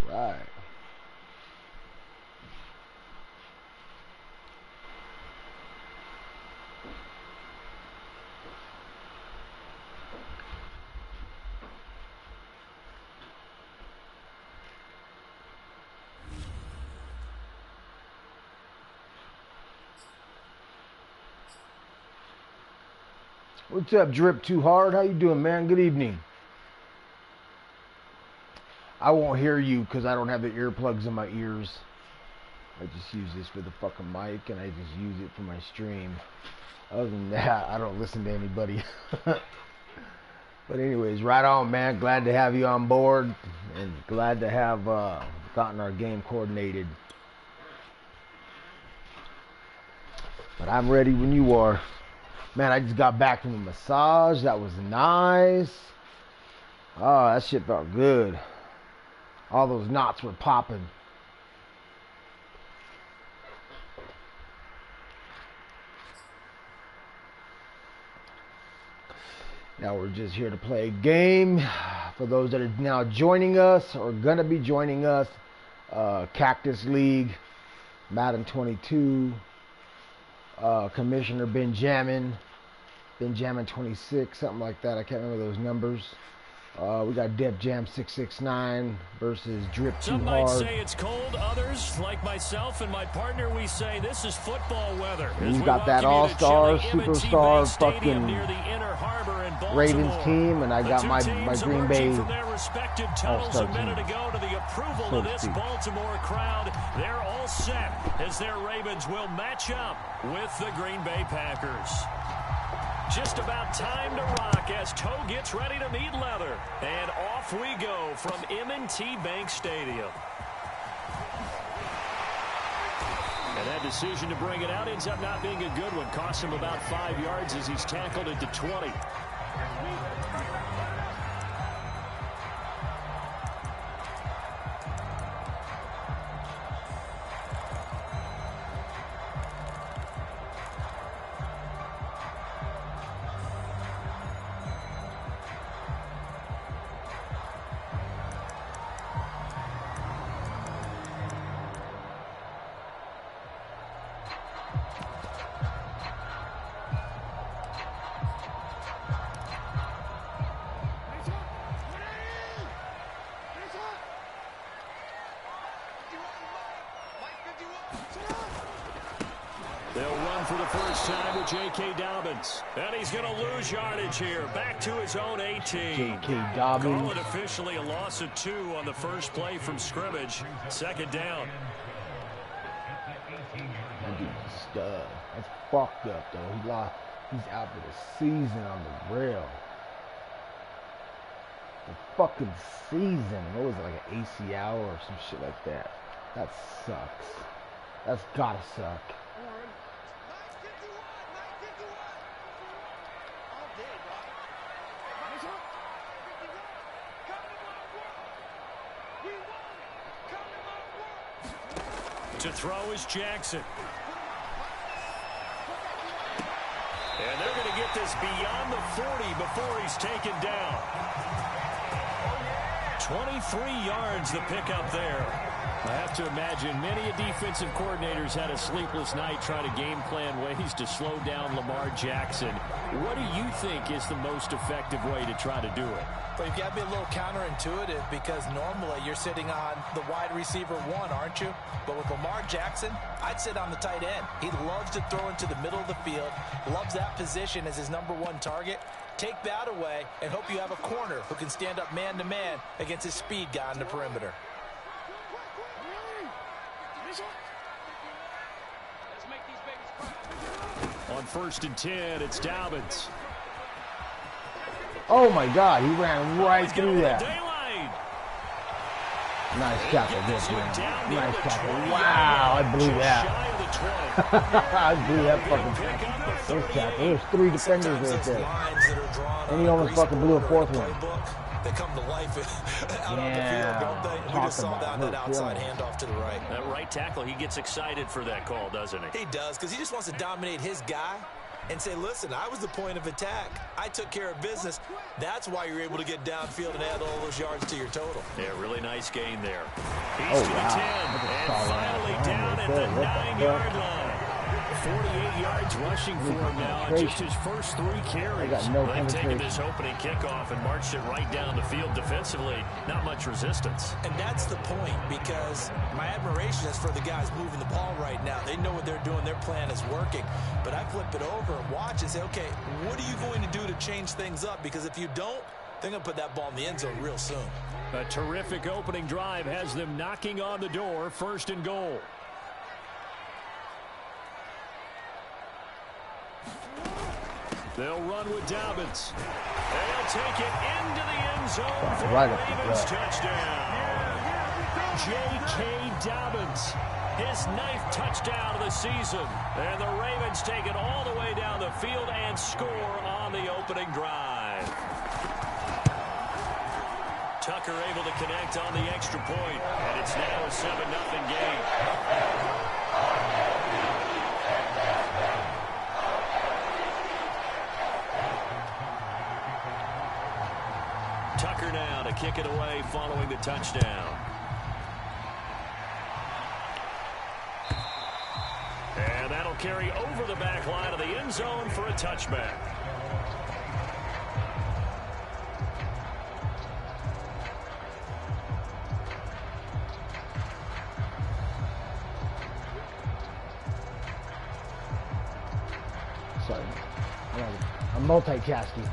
Right. What's up, Driip2Hard? How you doing, man? Good evening. I won't hear you because I don't have the earplugs in my ears. I just use this for the fucking mic, and I just use it for my stream. Other than that, I don't listen to anybody. But anyways, right on, man. Glad to have you on board, and glad to have gotten our game coordinated. But I'm ready when you are. Man, I just got back from a massage. That was nice. Oh, that shit felt good. All those knots were popping. Now we're just here to play a game. For those that are now joining us or gonna be joining us, Cactus League, Madden 22, Commissioner Benjamin 26, something like that. I can't remember those numbers. We got Defjam669 versus Driip2Hard. Some might say it's cold. Others, like myself and my partner, we say this is football weather. And you got that all-star, superstar, fucking Ravens team, and I got my Green Bay all-star team. To the approval of this Baltimore crowd, they're all set as their Ravens will match up with the Green Bay Packers. Just about time to rock as toe gets ready to meet leather. And off we go from M&T Bank Stadium. And that decision to bring it out ends up not being a good one. Costs him about 5 yards as he's tackled into 20. They'll run for the first time with J.K. Dobbins. And he's going to lose yardage here. Back to his own 18. J.K. Dobbins. Call it officially a loss of 2 on the first play from scrimmage. Second down. That dude's a stud. That's fucked up, though. He's out for the season on the rail. The fucking season. What was it, like an ACL or some shit like that? That sucks. That's gotta suck. To throw is Jackson. And they're going to get this beyond the 40 before he's taken down. 23 yards the pickup there. I have to imagine many defensive coordinators had a sleepless night trying to game plan ways to slow down Lamar Jackson. What do you think is the most effective way to try to do it? But you've got to be a little counterintuitive because normally you're sitting on the wide receiver 1, aren't you? But with Lamar Jackson, I'd sit on the tight end. He loves to throw into the middle of the field, loves that position as his #1 target. Take that away and hope you have a corner who can stand up man-to-man against his speed guy on the perimeter. On 1st and 10, it's Dobbins. Oh my God, he ran right through that. Nice tackle, this man. Nice tackle. Wow, I blew that. I blew that fucking tackle. There's 3 defenders right there. And he almost fucking blew a 4th one. They come to life out on the field, don't they? We just saw that outside handoff to the right. That right tackle, he gets excited for that call, doesn't he? He does, because he just wants to dominate his guy. and say, listen, I was the point of attack. I took care of business. That's why you're able to get downfield and add all those yards to your total. Yeah, really nice gain there. He's to the 10 and finally down at the 9-yard line. 48 yards rushing for him now on just his first 3 carries. They've taken this opening kickoff and marched it right down the field defensively. Not much resistance. And that's the point, because my admiration is for the guys moving the ball right now. They know what they're doing. Their plan is working. But I flip it over and watch and say, okay, what are you going to do to change things up? Because if you don't, they're going to put that ball in the end zone real soon. A terrific opening drive has them knocking on the door, 1st and goal. They'll run with Dobbins. They'll take it into the end zone for the Ravens touchdown. J.K. Dobbins, his 9th touchdown of the season. And the Ravens take it all the way down the field and score on the opening drive. Tucker able to connect on the extra point, and it's now a 7-0 game. Tucker now to kick it away following the touchdown. And that'll carry over the back line of the end zone for a touchback. Sorry. I'm multitasking.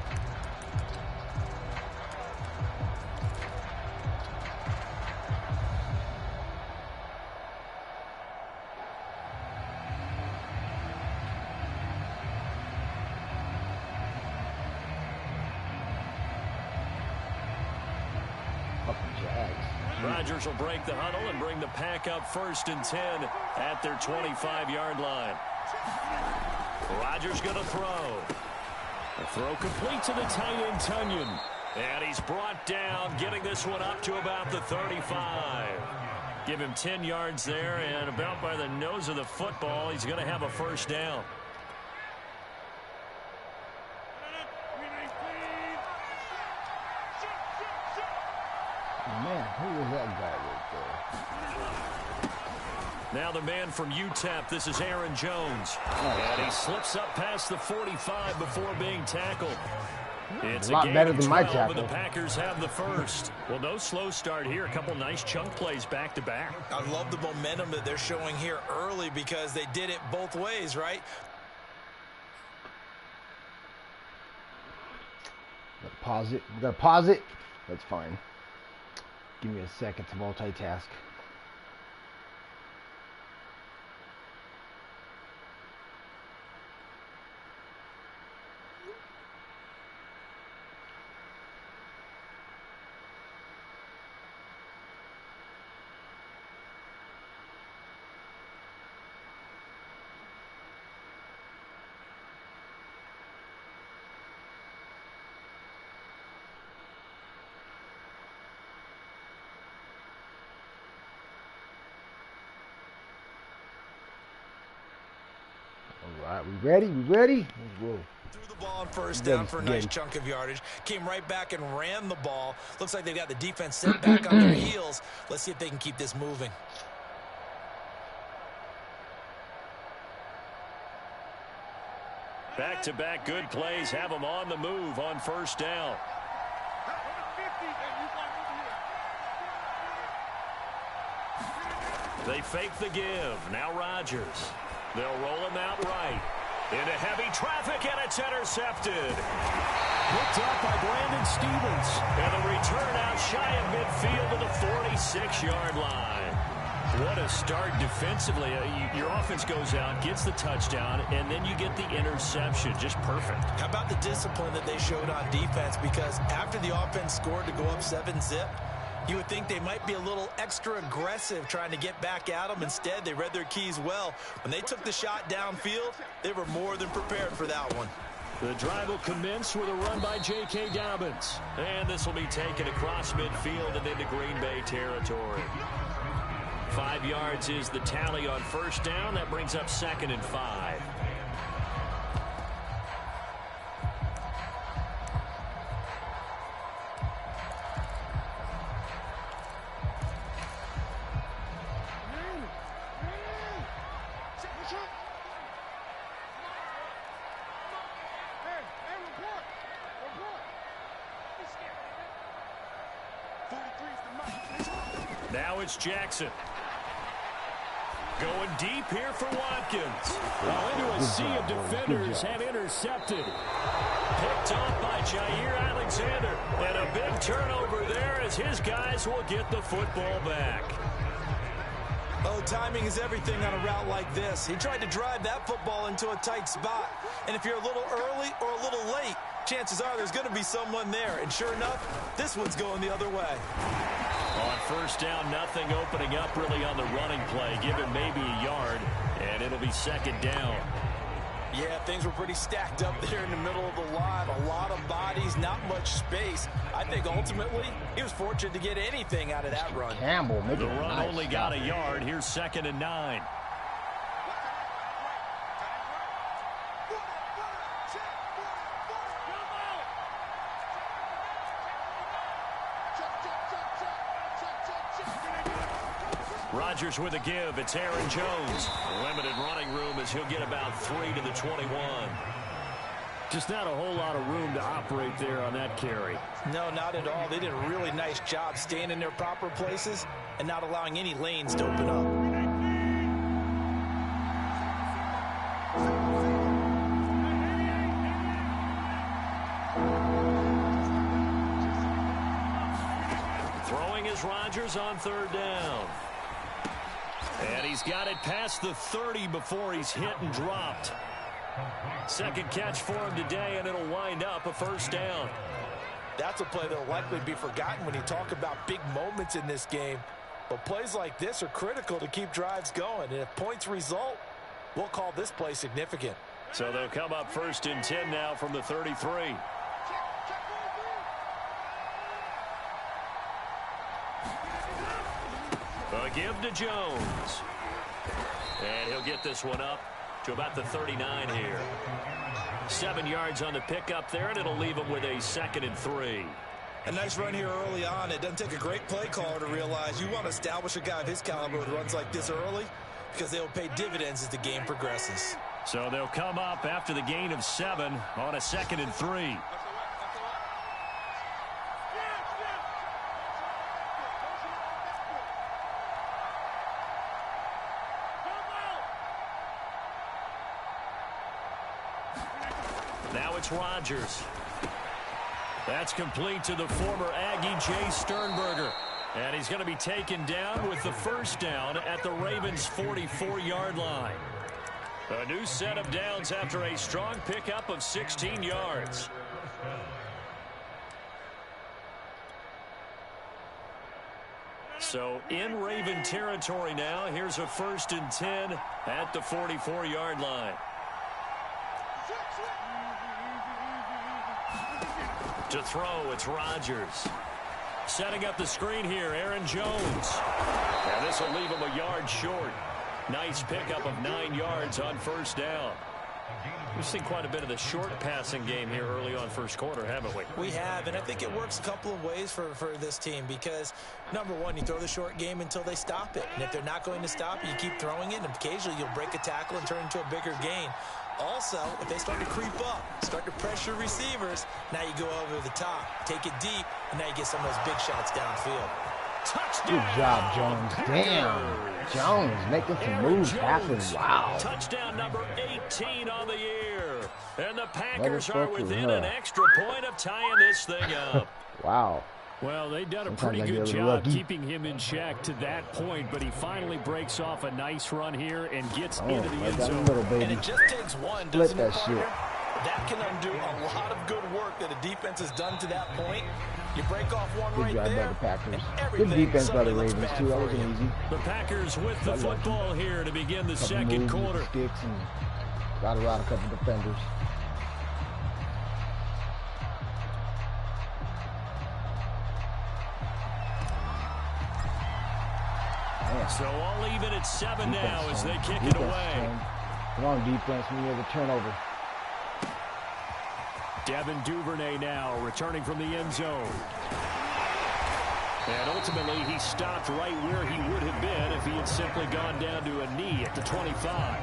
Rodgers will break the huddle and bring the pack up 1st and 10 at their 25-yard line. Rodgers going to throw. A throw complete to the tight end, Tunyon. And he's brought down, getting this one up to about the 35. Give him 10 yards there, and about by the nose of the football, he's going to have a 1st down. Man, who was that guy right there? Now the man from UTEP, this is Aaron Jones. And he slips up past the 45 before being tackled. It's a lot better than my tackle. The Packers have the 1st. Well, no slow start here. A couple nice chunk plays back to back. I love the momentum that they're showing here early because they did it both ways, right? Pause it. You gotta pause it. That's fine. Give me a second to multitask. All right, we ready? We ready? Whoa. Threw the ball on 1st down for a nice chunk of yardage. Came right back and ran the ball. Looks like they've got the defense set back on their heels. Let's see if they can keep this moving. Back-to-back good plays have them on the move on 1st down. They fake the give. Now Rodgers. They'll roll him out right. Into heavy traffic, and it's intercepted. Picked up by Brandon Stevens. And the return out shy of midfield to the 46-yard line. What a start defensively. Your offense goes out, gets the touchdown, and then you get the interception. Just perfect. How about the discipline that they showed on defense? Because after the offense scored to go up 7-zip, you would think they might be a little extra aggressive trying to get back at them. Instead, they read their keys well. When they took the shot downfield, they were more than prepared for that one. The drive will commence with a run by J.K. Dobbins. And this will be taken across midfield and into Green Bay territory. 5 yards is the tally on 1st down. That brings up 2nd and 5. Now it's Jackson. Going deep here for Watkins. Well, into a sea of defenders and intercepted. Picked off by Jair Alexander. And a big turnover there as his guys will get the football back. Oh, timing is everything on a route like this. He tried to drive that football into a tight spot. And if you're a little early or a little late, chances are there's going to be someone there. And sure enough, this one's going the other way. On first down, nothing opening up really on the running play. Give him maybe a yard, and it'll be second down. Yeah, things were pretty stacked up there in the middle of the line. A lot of bodies, not much space. I think ultimately he was fortunate to get anything out of that run. Campbell, the run only got a yard. Here's 2nd and 9. Rodgers with a give. It's Aaron Jones. Limited running room as he'll get about 3 to the 21. Just not a whole lot of room to operate there on that carry. No, not at all. They did a really nice job staying in their proper places and not allowing any lanes to open up. Throwing is Rodgers on 3rd down. And he's got it past the 30 before he's hit and dropped. Second catch for him today, and it'll wind up a first down. That's a play that will likely be forgotten when you talk about big moments in this game. But plays like this are critical to keep drives going. And if points result, we'll call this play significant. So they'll come up 1st and 10 now from the 33. A give to Jones. And he'll get this one up to about the 39 here. 7 yards on the pickup there, and it'll leave him with a 2nd and 3. A nice run here early on. It doesn't take a great play caller to realize you want to establish a guy of his caliber who runs like this early because they'll pay dividends as the game progresses. So they'll come up after the gain of 7 on a 2nd and 3. Now it's Rodgers. That's complete to the former Aggie Jay Sternberger. And he's going to be taken down with the first down at the Ravens' 44-yard line. A new set of downs after a strong pickup of 16 yards. So in Raven territory now. Here's a 1st and 10 at the 44-yard line. To throw, it's Rodgers. Setting up the screen here, Aaron Jones. And this will leave him a yard short. Nice pickup of 9 yards on first down. We've seen quite a bit of the short passing game here early on first quarter, haven't we? We have, and I think it works a couple of ways for this team because, number one, you throw the short game until they stop it. And if they're not going to stop it, you keep throwing it, and occasionally you'll break a tackle and turn it into a bigger gain. Also, if they start to creep up, start to pressure receivers, now you go over the top, take it deep, and now you get some of those big shots downfield. Touchdown! Good job, Jones. Damn. Jones making some moves happen. Wow. Touchdown number 18 on the year. And the Packers are within an extra point of tying this thing up. Wow. Well, they've done a pretty good job keeping him in check to that point, but he finally breaks off a nice run here and gets into the end zone. And it just takes one, doesn't it, partner? That can undo a lot of good work that a defense has done to that point. You break off one right there, the Packers. and Good defense by the Ravens, too. That wasn't easy. The Packers with the football here to begin the second quarter. Sticks and got around a couple defenders. So all even at 7 now as they kick it away. Come on, defense. We need a turnover. Devin Duvernay now returning from the end zone. And ultimately, he stopped right where he would have been if he had simply gone down to a knee at the 25.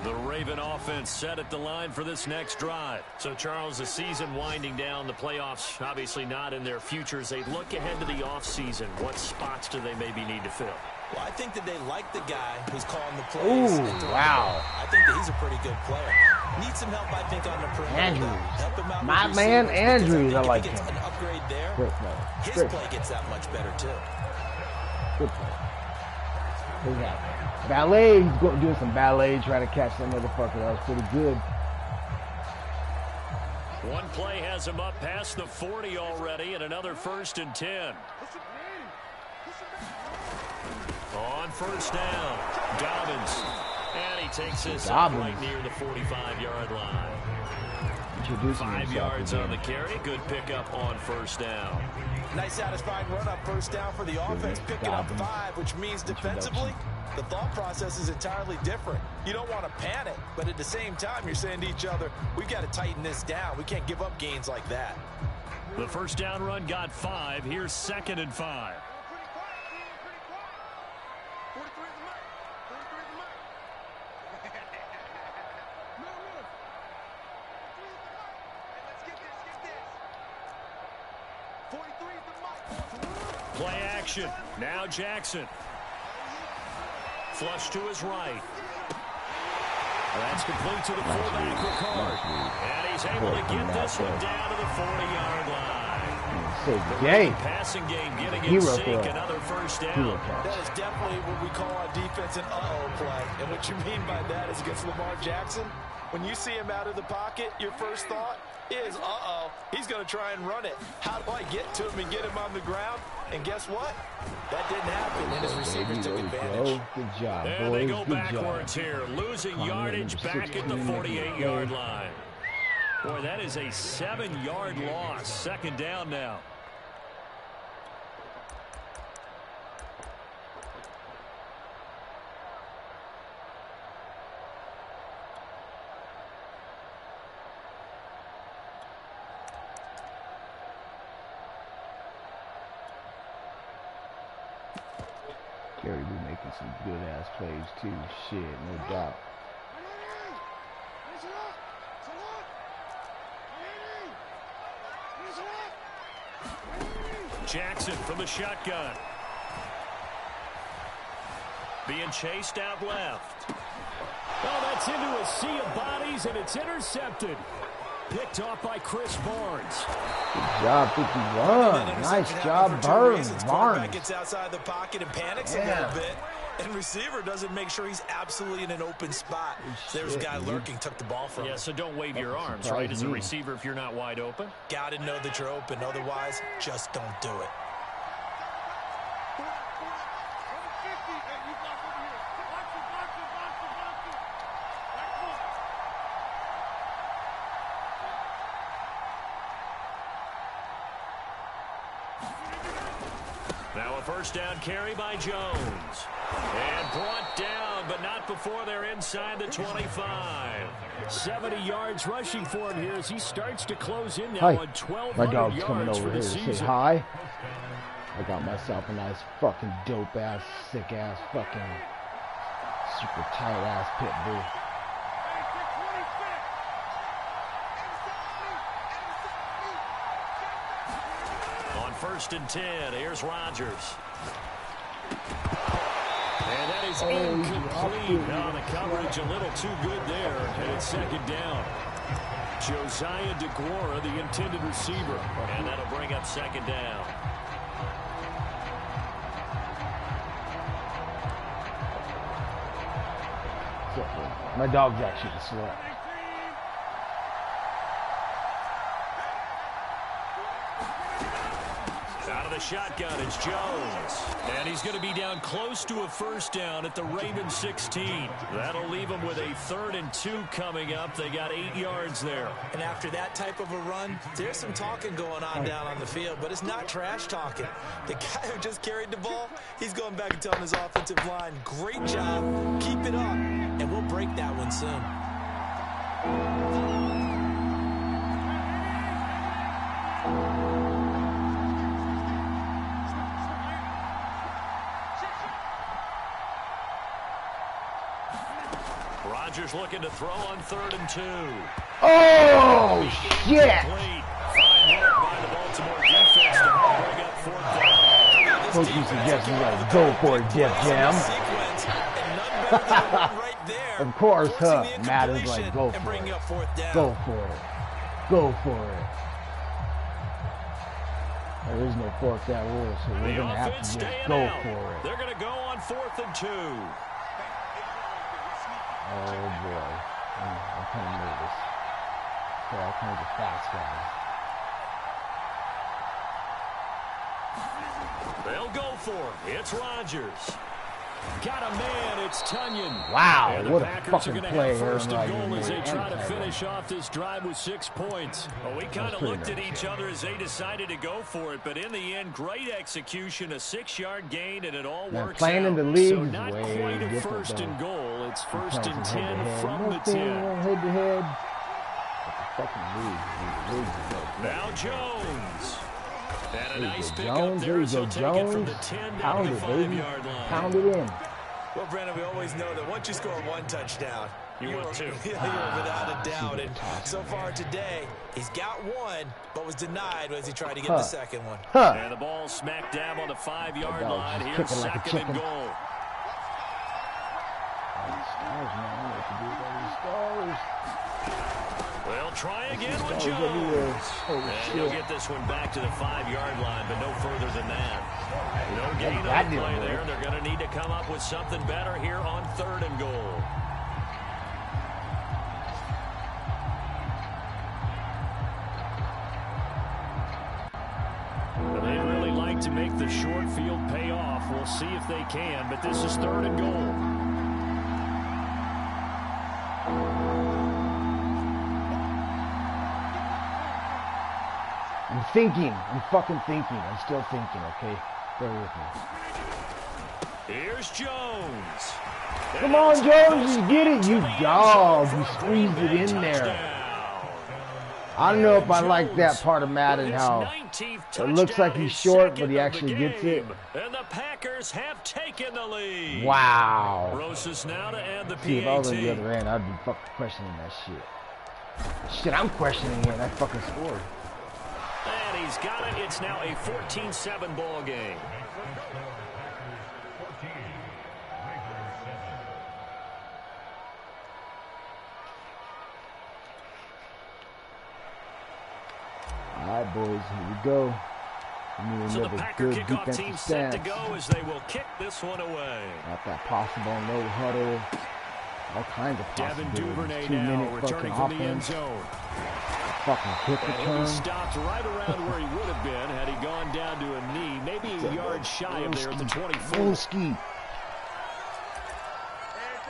The Raven offense set at the line for this next drive. So, Charles, the season winding down, the playoffs obviously not in their futures. They look ahead to the offseason. What spots do they maybe need to fill? Well, I think that they like the guy who's calling the plays. Ooh, wow. I think that he's a pretty good player. Needs some help, I think, on the perimeter. Andrews. Help him out. My man Andrews, I like him. If he gets an upgrade there, his play gets that much better, too. Good play. Look at that. Ballet, he's doing some ballet, trying to catch that motherfucker. That was pretty good. One play has him up past the 40 already, and another 1st and 10. On first down, Dobbins. And he takes this up right near the 45-yard line. 5 yards on the carry. Good pickup on first down. Nice satisfying run up first down for the offense, picking up 5, which means defensively, the thought process is entirely different. You don't want to panic, but at the same time, you're saying to each other, we've got to tighten this down. We can't give up gains like that. The first down run got 5. Here's 2nd and 5. Play action. Now Jackson. Flush to his right. That's complete to the fullback, Ricard. And he's able to get this one down to the 40-yard line. So game. Passing game getting in sync. Another first down. That is definitely what we call on defense an uh-oh play. And what you mean by that is against Lamar Jackson, when you see him out of the pocket, your first thought is, uh-oh, he's going to try and run it. How do I get to him and get him on the ground? And guess what? That didn't happen, and his receivers took advantage. Good job, boys. And they go backwards here, losing yardage back at the 48-yard line. Boy, that is a 7-yard loss. 2nd down now. Gary be making some good-ass plays, too. Shit, no doubt. Jackson from the shotgun. Being chased out left. Oh, that's into a sea of bodies, and it's intercepted. Picked off by Chris Barnes. Good job, 51. Nice job, Barnes. Gets outside the pocket and panics a little bit. And receiver doesn't make sure he's absolutely in an open spot. There's a guy lurking, took the ball from him. Yeah, so don't wave your arms, right, as a receiver if you're not wide open. Got to know that you're open. Otherwise, just don't do it. Now a first down carry by Jones. And brought down, but not before they're inside the 25. 70 yards rushing for him here as he starts to close in now Hi. on 1,200 My dog's coming yards over for the here to season. say hi. I got myself a nice fucking dope-ass, sick-ass, fucking super tight-ass pit bull. On 1st and 10, here's Rodgers. And that is incomplete. Now the coverage a little too good there, and it's 2nd down. Josiah DeGuara, the intended receiver, and that'll bring up 2nd down. My dog's actually asleep. Out of the shotgun, it's Jones. And he's going to be down close to a first down at the Ravens 16. That'll leave him with a 3rd and 2 coming up. They got 8 yards there. And after that type of a run, there's some talking going on down on the field, but it's not trash talking. The guy who just carried the ball, he's going back and telling his offensive line, great job, keep it up, and we'll break that one soon. Rodgers looking to throw on 3rd and 2. Oh, shit. Fine work by the Baltimore defense to bring up 4th down. Coach you suggest you like go for it, Def Jam. Of course, huh? Matt is like go for it. Go for it. Go for it. There is no 4th down rule, so we're going to have to just go for it. They're going to go on 4th and 2. Oh, boy. I'm kind of nervous. They're all kinds of fast guys. They'll go for it. It's Rodgers. Got a man, it's Tunyon. Wow, what a Packers fucking play. First and goal as they try to finish off this drive with 6 points. Well, we kind of looked at each other as they decided to go for it, but in the end, great execution, a 6-yard gain, and it all works playing out. in the league So is not way quite a different, 1st and goal. It's 1st and 10 head-to-head. from the 10. Head-to-head. But the fucking league. Now Jones. And a nice pick Jones, up there, so take it from the 10 down to the 5-yard line. Pound it in. Well, Brandon, we always know that once you score 1 touchdown, you want 2. You're without a doubt. And so far today, he's got 1, but was denied as he tried to get the second one. And the ball smack dab on the 5-yard line. Here's 2nd and goal. They'll try again with Jones. And he'll get this one back to the 5-yard line, but no further than that. No gain on the play there. They're going to need to come up with something better here on 3rd and goal. They really like to make the short field pay off. We'll see if they can, but this is 3rd and goal. I'm thinking. I'm fucking thinking. I'm still thinking, okay? Bear with me. Here's Jones. Come on, Jones. You get it, you dog. You squeezed it in there. I don't know if I like that part of Madden, how it looks like he's short, but he actually gets it. And the Packers have taken the lead. Wow. Rosas now to add the PAT. See, if I was on the other end, I'd be fucking questioning that shit. Shit, I'm questioning it. I fucking scored. And he's got it. It's now a 14-7 ball game. All right, boys, here we go. So the Packer kickoff team set to go as they will kick this one away. Got that possible no huddle. All kinds of Devin possibilities. Duvernay 2 now minute returning fucking from the end offense. zone. Fucking kick return. He stopped right around where he would have been had he gone down to a knee, maybe a yard shy of there at the 24. Volsky.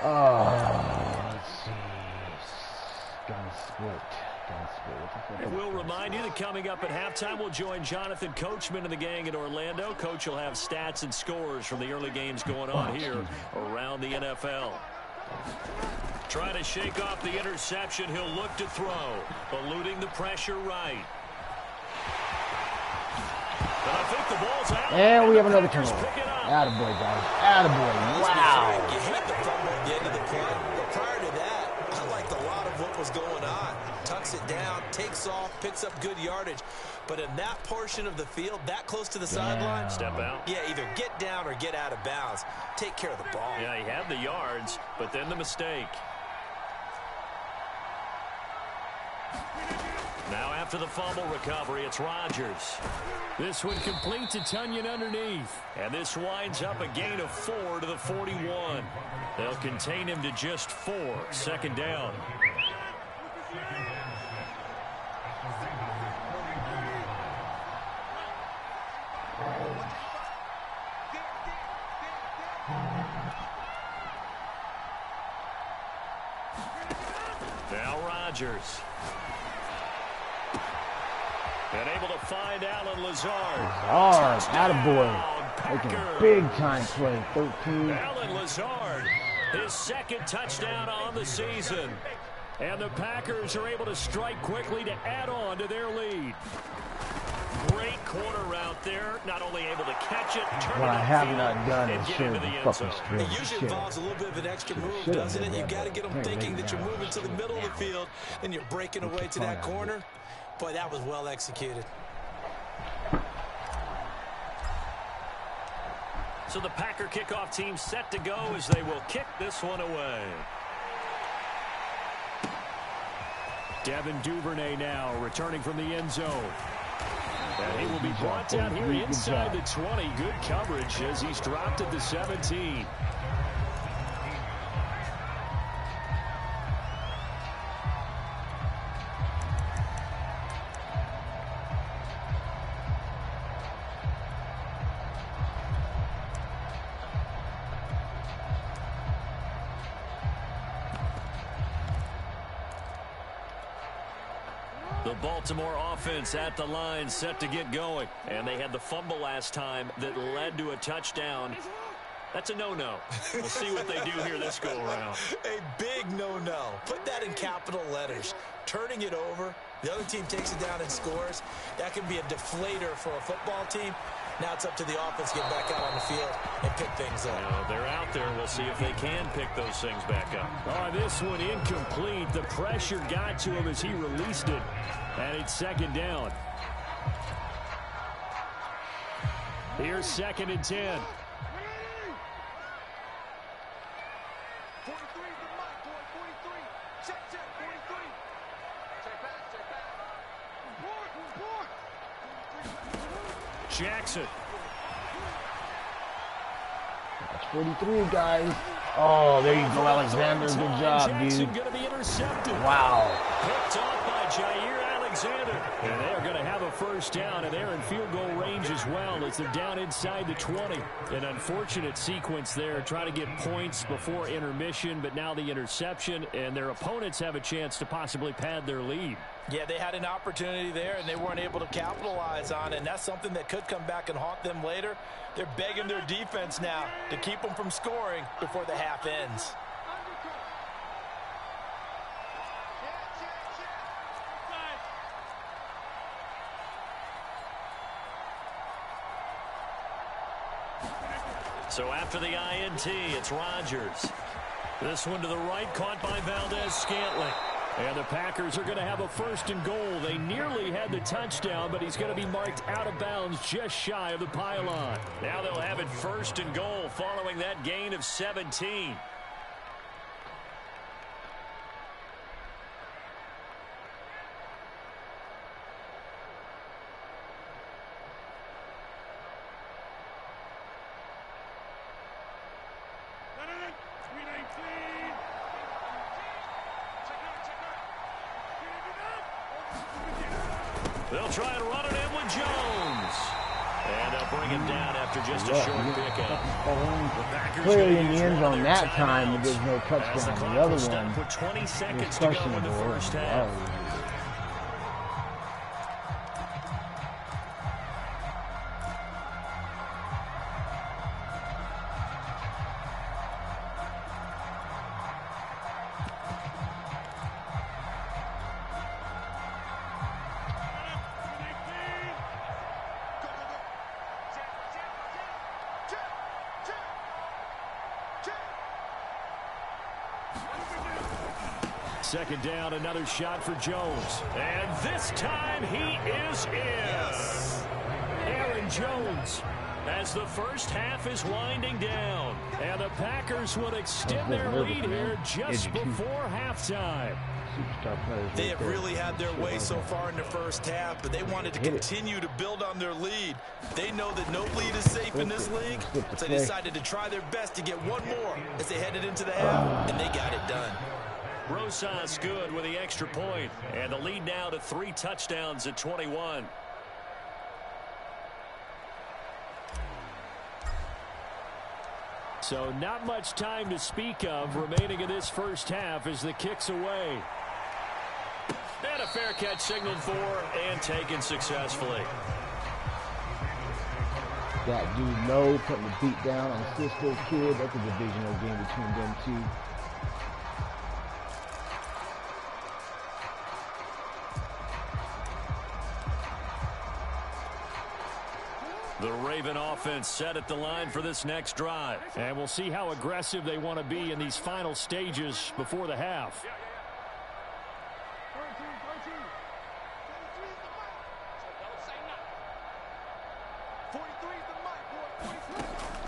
Oh, let's see. Gun split. And we'll remind you that coming up at halftime, we'll join Jonathan Coachman and the gang in Orlando. Coach will have stats and scores from the early games going on here around the NFL. Trying to shake off the interception. He'll look to throw, eluding the pressure right. And I think the ball's out. And we have another turnover. Attaboy, guys. Attaboy. Wow. You hate the fumble at the end of the play. But prior to that, I liked a lot of what was going on. Tucks it down, takes off, picks up good yardage. But in that portion of the field, that close to the sideline, step out. Yeah, either get down or get out of bounds. Take care of the ball. Yeah, he had the yards, but then the mistake. Now after the fumble recovery, it's Rodgers. This one complete to Tunyon underneath. And this winds up a gain of 4 to the 41. They'll contain him to just 4. 2nd down. Now Rodgers. And able to find Alan Lazard. Attaboy. Making a big-time play. 13. Alan Lazard, his 2nd touchdown on the season. And the Packers are able to strike quickly to add on to their lead. Great corner route there. Not only able to catch it, turn What it I have not done is show the fucking It string. usually involves a little bit of an extra move, doesn't it? You got to get them thinking that you're moving to the middle of the field and you're breaking away to that corner. Boy, that was well executed. So the Packer kickoff team set to go as they will kick this one away. Devin Duvernay now returning from the end zone. And he will be brought down here inside the 20. Good coverage as he's dropped at the 17. The Baltimore offense at the line set to get going. And they had the fumble last time that led to a touchdown. That's a no-no. We'll see what they do here this go-around. A big no-no. Put that in capital letters. Turning it over, the other team takes it down and scores. That can be a deflator for a football team. Now it's up to the offense to get back out on the field and pick things up. Well, they're out there. We'll see if they can pick those things back up. Oh, this one incomplete. The pressure got to him as he released it. And it's second down. Here's 2nd and 10. Jackson. That's 43, guys. Oh, there you go, Alexander. Good job, Jackson dude. gonna be intercepted. Wow. Picked off by Jair Alexander. And they're going to have a first down, and they're in field goal range as well as they're down inside the 20. An unfortunate sequence there, trying to get points before intermission, but now the interception, and their opponents have a chance to possibly pad their lead. Yeah, they had an opportunity there, and they weren't able to capitalize on it, and that's something that could come back and haunt them later. They're begging their defense now to keep them from scoring before the half ends. So after the INT, it's Rodgers. This one to the right, caught by Valdez-Scantling. And the Packers are going to have a 1st and goal. They nearly had the touchdown, but he's going to be marked out of bounds just shy of the pylon. Now they'll have it 1st and goal following that gain of 17. They'll try and run it in with Jones. And they'll bring him down after just a short pickup. Clearly in the end zone that time, there's no touchdown. The other one with 20 seconds was to go in the questionable. first half. Second down, another shot for Jones. And this time he is in. Yes. Aaron Jones. As the first half is winding down. And the Packers will extend their lead here just before halftime. They have really had their way so far in the first half, but they wanted to continue to build on their lead. They know that no lead is safe in this league, so they decided to try their best to get one more as they headed into the half, and they got it done. Rosas good with the extra point, and the lead now to 3 touchdowns at 21. So not much time to speak of remaining in this first half as the kick's away. And a fair catch signaled for and taken successfully. That dude knows putting the beat down on Cisco's kid. That's a divisional game between them two. The Raven offense set at the line for this next drive. And we'll see how aggressive they want to be in these final stages before the half.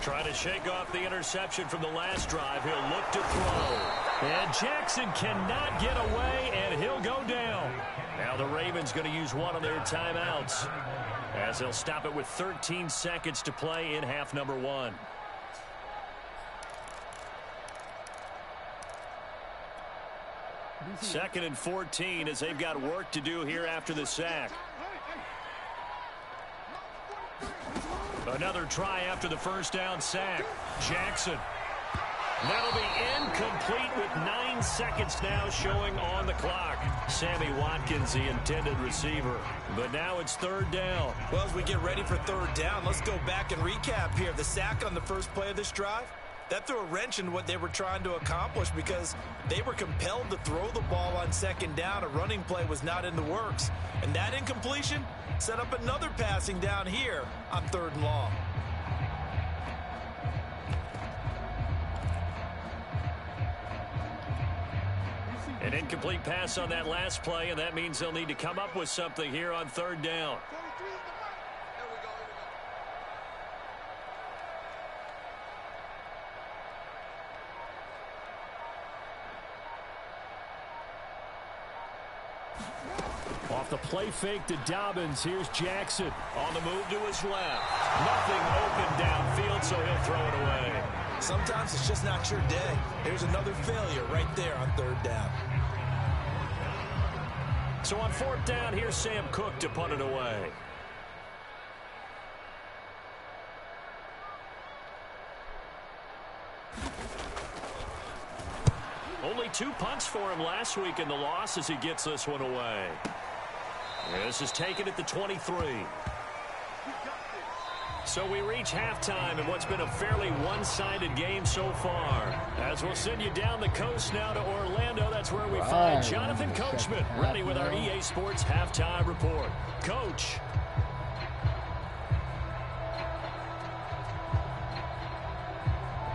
Trying to shake off the interception from the last drive. He'll look to throw. And Jackson cannot get away, and he'll go down. Now the Ravens going to use one of their timeouts, as they'll stop it with 13 seconds to play in half number 1. Second and 14 as they've got work to do here after the sack. Another try after the first down sack. Jackson. That'll be incomplete with 9 seconds now showing on the clock. Sammy Watkins, the intended receiver. But now it's third down. Well, as we get ready for third down, let's go back and recap here. The sack on the first play of this drive, that threw a wrench in what they were trying to accomplish because they were compelled to throw the ball on second down. A running play was not in the works. And that incompletion set up another passing down here on third and long. An incomplete pass on that last play, and that means they'll need to come up with something here on third down. Off the play fake to Dobbins, here's Jackson. On the move to his left. Nothing open downfield, so he'll throw it away. Sometimes it's just not your day. There's another failure right there on third down. So on fourth down, here's Sam Cook to punt it away. Only 2 punts for him last week in the loss as he gets this one away. This is taken at the 23. So we reach halftime in what's been a fairly one-sided game so far. As we'll send you down the coast now to Orlando, that's where we find Jonathan Coachman, ready with our EA Sports Halftime Report. Coach.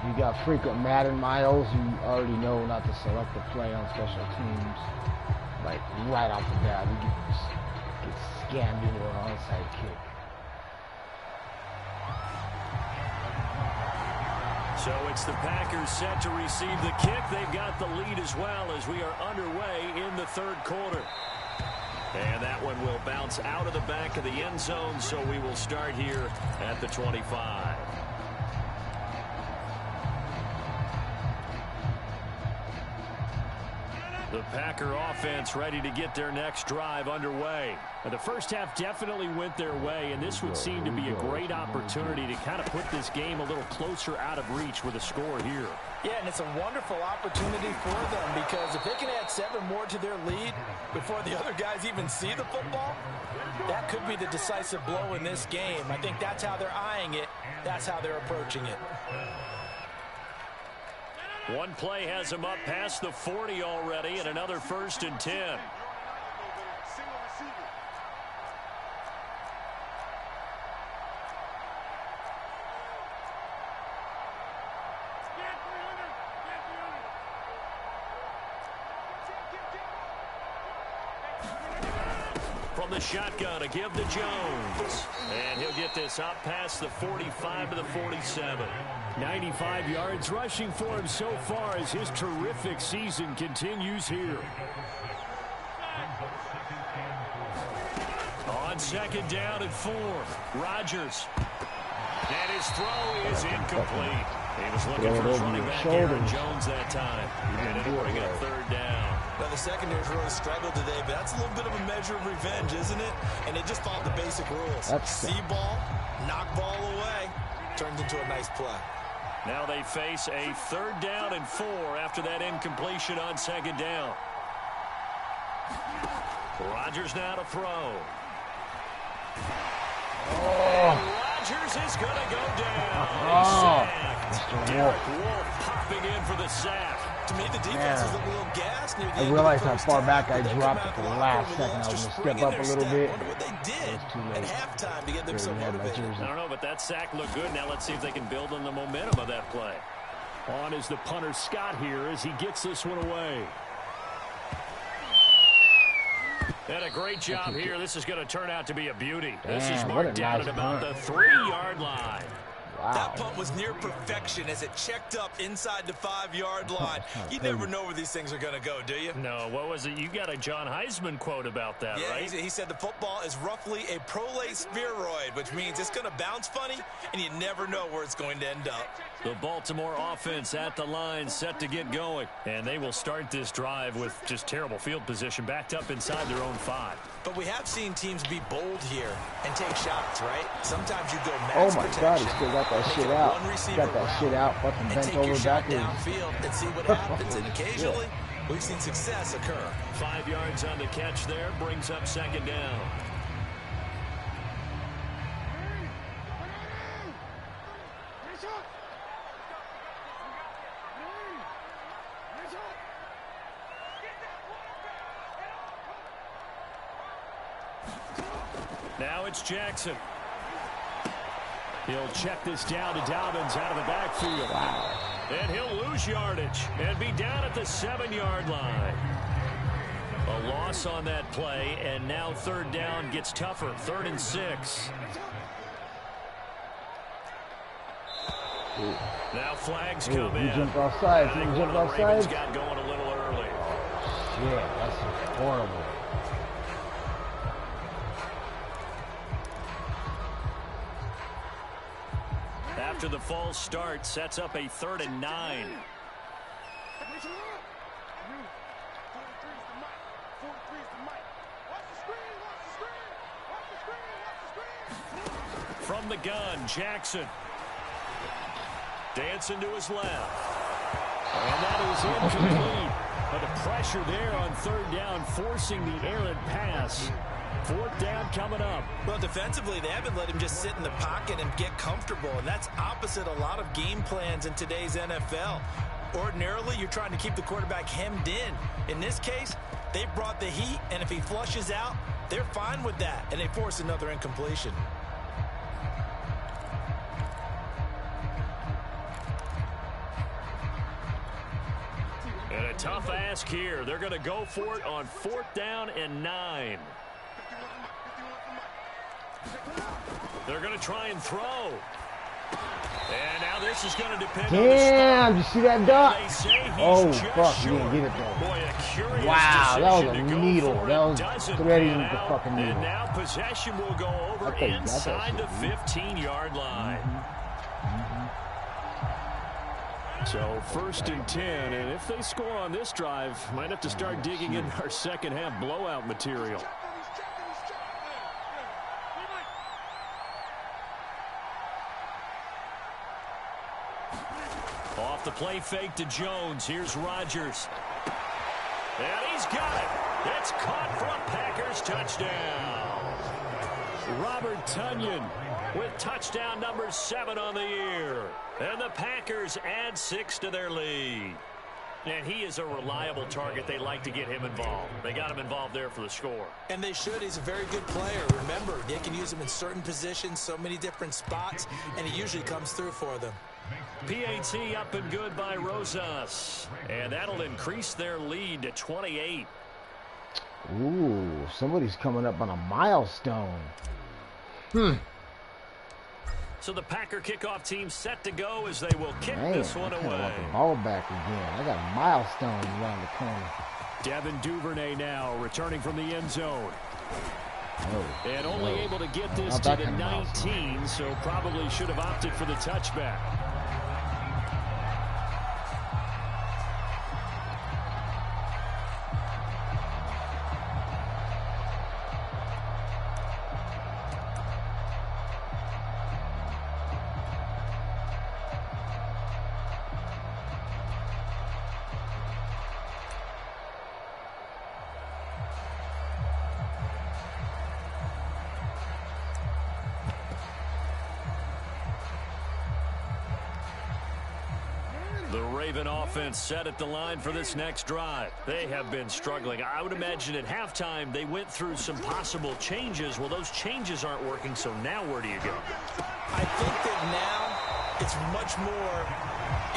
You got frequent Madden miles, you already know not to select the play on special teams. Like, right off the bat, you get scammed into an onside kick. So it's the Packers set to receive the kick. They've got the lead as well as we are underway in the third quarter. And that one will bounce out of the back of the end zone, so we will start here at the 25. The Packer offense ready to get their next drive underway. And the first half definitely went their way, and this would seem to be a great opportunity to kind of put this game a little closer out of reach with a score here. Yeah, and it's a wonderful opportunity for them because if they can add 7 more to their lead before the other guys even see the football, that could be the decisive blow in this game. I think that's how they're eyeing it. That's how they're approaching it. One play has him up past the 40 already, and another 1st and 10. From the shotgun, a give to Jones. And he'll get this up past the 45 to the 47. 95 yards rushing for him so far as his terrific season continues here. On second down and 4, Rodgers. And his throw is incomplete. He was looking for his running back Aaron Jones that time. And it'll bring up third down. Well, the secondary's really struggled today, but that's a little bit of a measure of revenge, isn't it? And they just followed the basic rules. See ball, knock ball away, turns into a nice play. Now they face a 3rd down and 4 after that incompletion on second down. Rodgers now to throw. And Rodgers is going to go down. He's sacked. Derek Wolfe popping in for the sack. To me, the defense is a little gassed near the I realized how far back I dropped at the last second. I was going to step up a little bit. Wonder what they did at halftime to get them so motivated. I don't know, but that sack looked good. Now let's see if they can build on the momentum of that play. On is the punter Scott here as he gets this one away. And a great job here. This is going to turn out to be a beauty. This is marked down at about the 3-yard line. Wow. That punt was near perfection as it checked up inside the 5-yard line. You never know where these things are going to go, do you? No, what was it? You got a John Heisman quote about that, right? He said the football is roughly a prolate spheroid, which means it's going to bounce funny, and you never know where it's going to end up. The Baltimore offense at the line, set to get going. And they will start this drive with just terrible field position, backed up inside their own 5. But we have seen teams be bold here and take shots, right? Sometimes you go max Oh my protection. God, he still got that shit out. Got that shit out. Fucking bent over backwards. Downfield and see what happens. And occasionally, we've seen success occur. 5 yards on the catch there, brings up 2nd down. Now it's Jackson. He'll check this down to Dobbins out of the backfield. Wow. And he'll lose yardage and be down at the 7-yard line. A loss on that play, and now 3rd down gets tougher. 3rd and 6. Now flags come in. He jumped off sides. He jumped off sides. Got going a little early. Yeah, that's horrible. After the false start, sets up a 3rd and 9. From the gun, Jackson. Dancing to his left. And that is incomplete. But the pressure there on 3rd down, forcing the errant pass. 4th down coming up. Well, defensively, they haven't let him just sit in the pocket and get comfortable, and that's opposite a lot of game plans in today's NFL. Ordinarily, you're trying to keep the quarterback hemmed in. In this case, they brought the heat, and if he flushes out, they're fine with that, and they force another incompletion. And a tough ask here. They're going to go for it on 4th down and 9. They're going to try and throw. And now this is going to depend on the start. Damn, you see that dot? Oh, fuck, short. you didn't get it though. Boy, a curious Wow, that was a decision to go needle. for it. That was Doesn't threading pan with the out. fucking needle. And now possession will go over inside the 15-yard line. So 1st and 10, and if they score on this drive, might have to start digging in our second half blowout material. Off the play fake to Jones. Here's Rodgers. And he's got it. It's caught for a Packers touchdown. Robert Tonyan with touchdown number 7 on the year. And the Packers add 6 to their lead. And he is a reliable target. They like to get him involved. They got him involved there for the score. And they should. He's a very good player. Remember, they can use him in certain positions, so many different spots, and he usually comes through for them. PAT up and good by Rosas. And that'll increase their lead to 28. Ooh, somebody's coming up on a milestone. So the Packer kickoff team set to go as they will kick this one I away. want the ball back again. I got a milestone around the corner. Devin Duvernay now returning from the end zone. Oh, And only able to get this to the 19, so probably should have opted for the touchback. The Raven offense set at the line for this next drive. They have been struggling. I would imagine at halftime they went through some possible changes. Well, those changes aren't working, so now where do you go? I think that now it's much more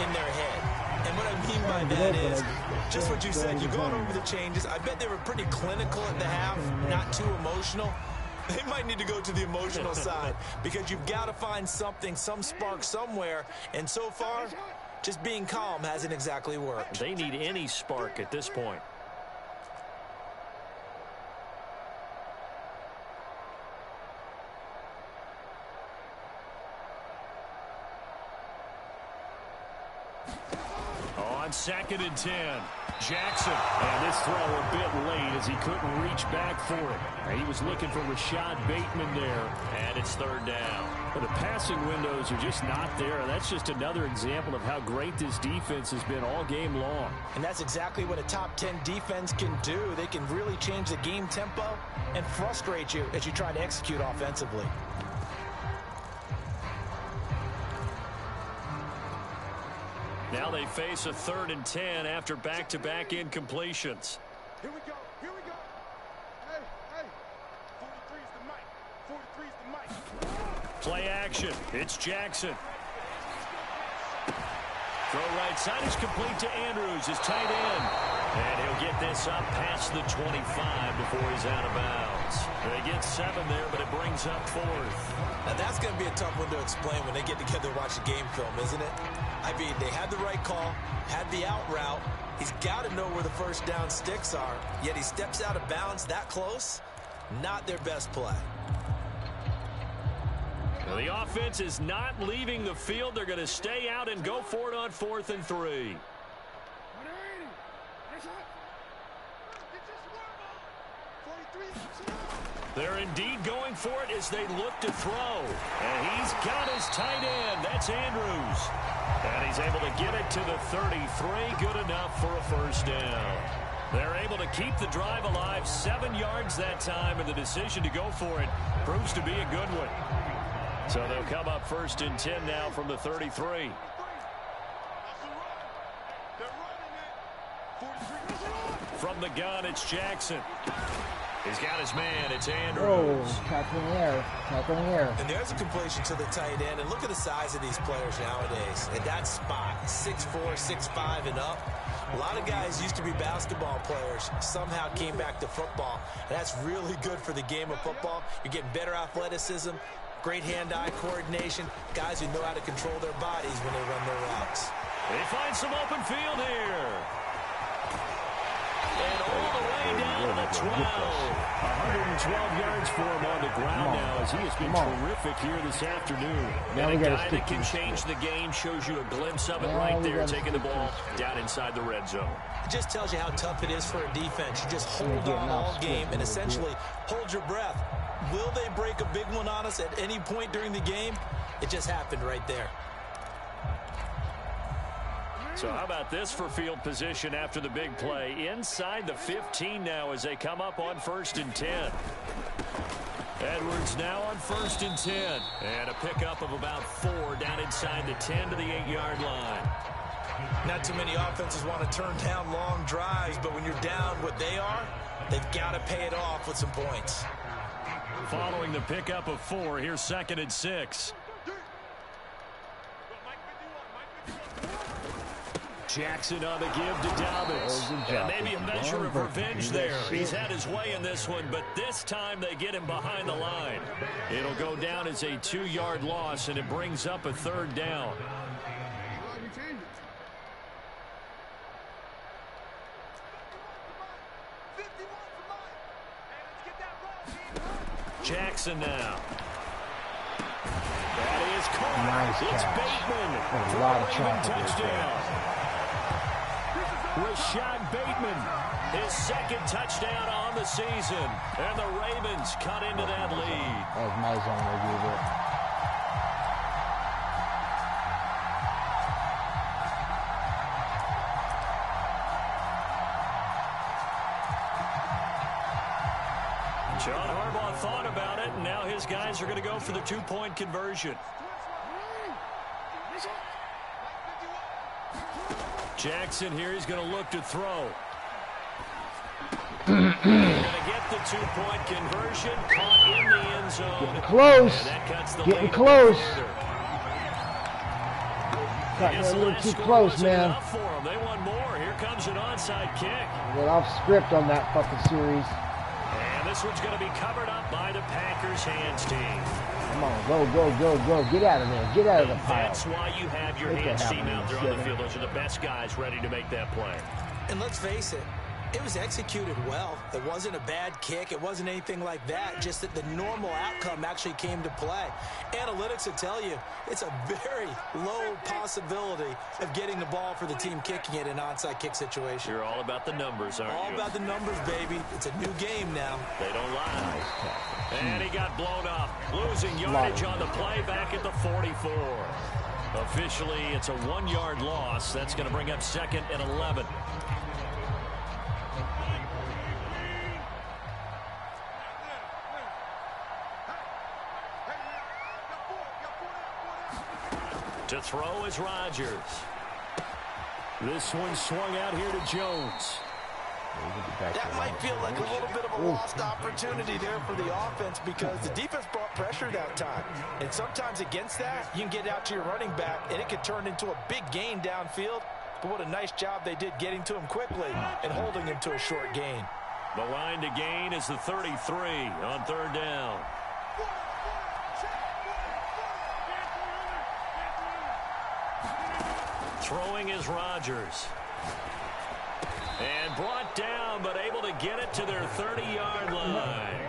in their head. And what I mean by that is just what you said. You're going over the changes. I bet they were pretty clinical at the half, not too emotional. They might need to go to the emotional side because you've got to find something, some spark somewhere. And so far, just being calm hasn't exactly worked. They need any spark at this point. On 2nd and 10, Jackson. And this throw a bit late as he couldn't reach back for it. He was looking for Rashad Bateman there. And it's 3rd down. Well, the passing windows are just not there. That's just another example of how great this defense has been all game long. And that's exactly what a top 10 defense can do. They can really change the game tempo and frustrate you as you try to execute offensively. Now they face a 3rd and 10 after back-to-back incompletions. Here we go. Here we go. Hey, hey. 43's the mic. 43's the mic. Play action. It's Jackson. Throw right side is complete to Andrews, his tight end. And he'll get this up past the 25 before he's out of bounds. They get 7 there, but it brings up 4th. Now that's going to be a tough one to explain when they get together and watch the game film, isn't it? I mean, they had the right call, had the out route. He's got to know where the first down sticks are, yet he steps out of bounds that close. Not their best play. Well, the offense is not leaving the field. They're going to stay out and go for it on 4th and 3. They're indeed going for it as they look to throw. And he's got his tight end. That's Andrews. And he's able to get it to the 33. Good enough for a first down. They're able to keep the drive alive. 7 yards that time, and the decision to go for it proves to be a good one. So they'll come up 1st and 10 now from the 33. From the gun, it's Jackson. He's got his man. It's Andrews. Oh, tackling air. Tackling air. And there's a completion to the tight end. And look at the size of these players nowadays. And that spot, 6'4", 6'5", and up. A lot of guys used to be basketball players, somehow came back to football. And that's really good for the game of football. You're getting better athleticism, great hand-eye coordination, guys who know how to control their bodies when they run their routes. They find some open field here. And all the way down to the 12. 112 yards for him on the ground now as he has been terrific here this afternoon. And a guy that can change the game, shows you a glimpse of it right there, taking the ball down inside the red zone. It just tells you how tough it is for a defense. You just hold on all game and essentially hold your breath. Will they break a big one on us at any point during the game? It just happened right there. So how about this for field position after the big play? Inside the 15 now as they come up on 1st and 10. Edwards now on 1st and 10. And a pickup of about 4 down inside the 10 to the 8-yard line. Not too many offenses want to turn down long drives, but when you're down what they are, they've got to pay it off with some points. Following the pickup of 4, here's 2nd and 6. Jackson on the give to Dobbins. And maybe a measure of revenge there. He's had his way in this one, but this time they get him behind the line. It'll go down as a 2-yard loss, and it brings up a 3rd down. Jackson now. That is caught. Nice It's catch. Bateman. A lot of traffic. Touchdown. Rashad Bateman, his 2nd touchdown on the season. And the Ravens cut into that lead. That was my zone they gave it. John Harbaugh thought about it, and now his guys are going to go for the 2-point conversion. Jackson here is going to look to throw. Going to get the two-point conversion, caught in the end zone. Getting close. And that cuts the Getting lead close. I Got guess a the little last too score close, wasn't man. enough for them. They want more. Here comes an onside kick. Went off script on that fucking series. And this one's going to be covered up by the Packers hands team. Come on, go, go, go, go. Get out of there. Get out of the pile. That's why you have your Make that hands team happen, out there on the Seven. field. Those are the best guys ready to make that play. And let's face it, it was executed well. It wasn't a bad kick. It wasn't anything like that. Just that the normal outcome actually came to play. Analytics will tell you it's a very low possibility of getting the ball for the team kicking it in an onside kick situation. You're all about the numbers, aren't you? All about the numbers, baby. It's a new game now. They don't lie. And he got blown up. Losing yardage on the play back at the 44. Officially, it's a 1-yard loss. That's going to bring up 2nd and 11. To throw is Rodgers. This one swung out here to Jones. That might feel like a little bit of a lost opportunity there for the offense because the defense brought pressure that time. And sometimes against that, you can get out to your running back, and it could turn into a big gain downfield. But what a nice job they did getting to him quickly and holding him to a short gain. The line to gain is the 33 on 3rd down. Throwing is Rodgers. And brought down, but able to get it to their 30-yard line.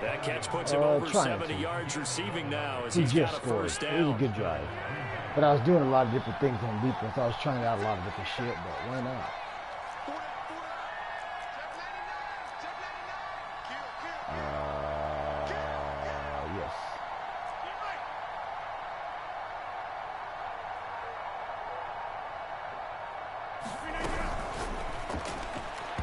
That catch puts him over 70 yards receiving now as he's got a first down. It was a good drive. But I was doing a lot of different things on defense. I was trying out a lot of different shit, but why not? Yes.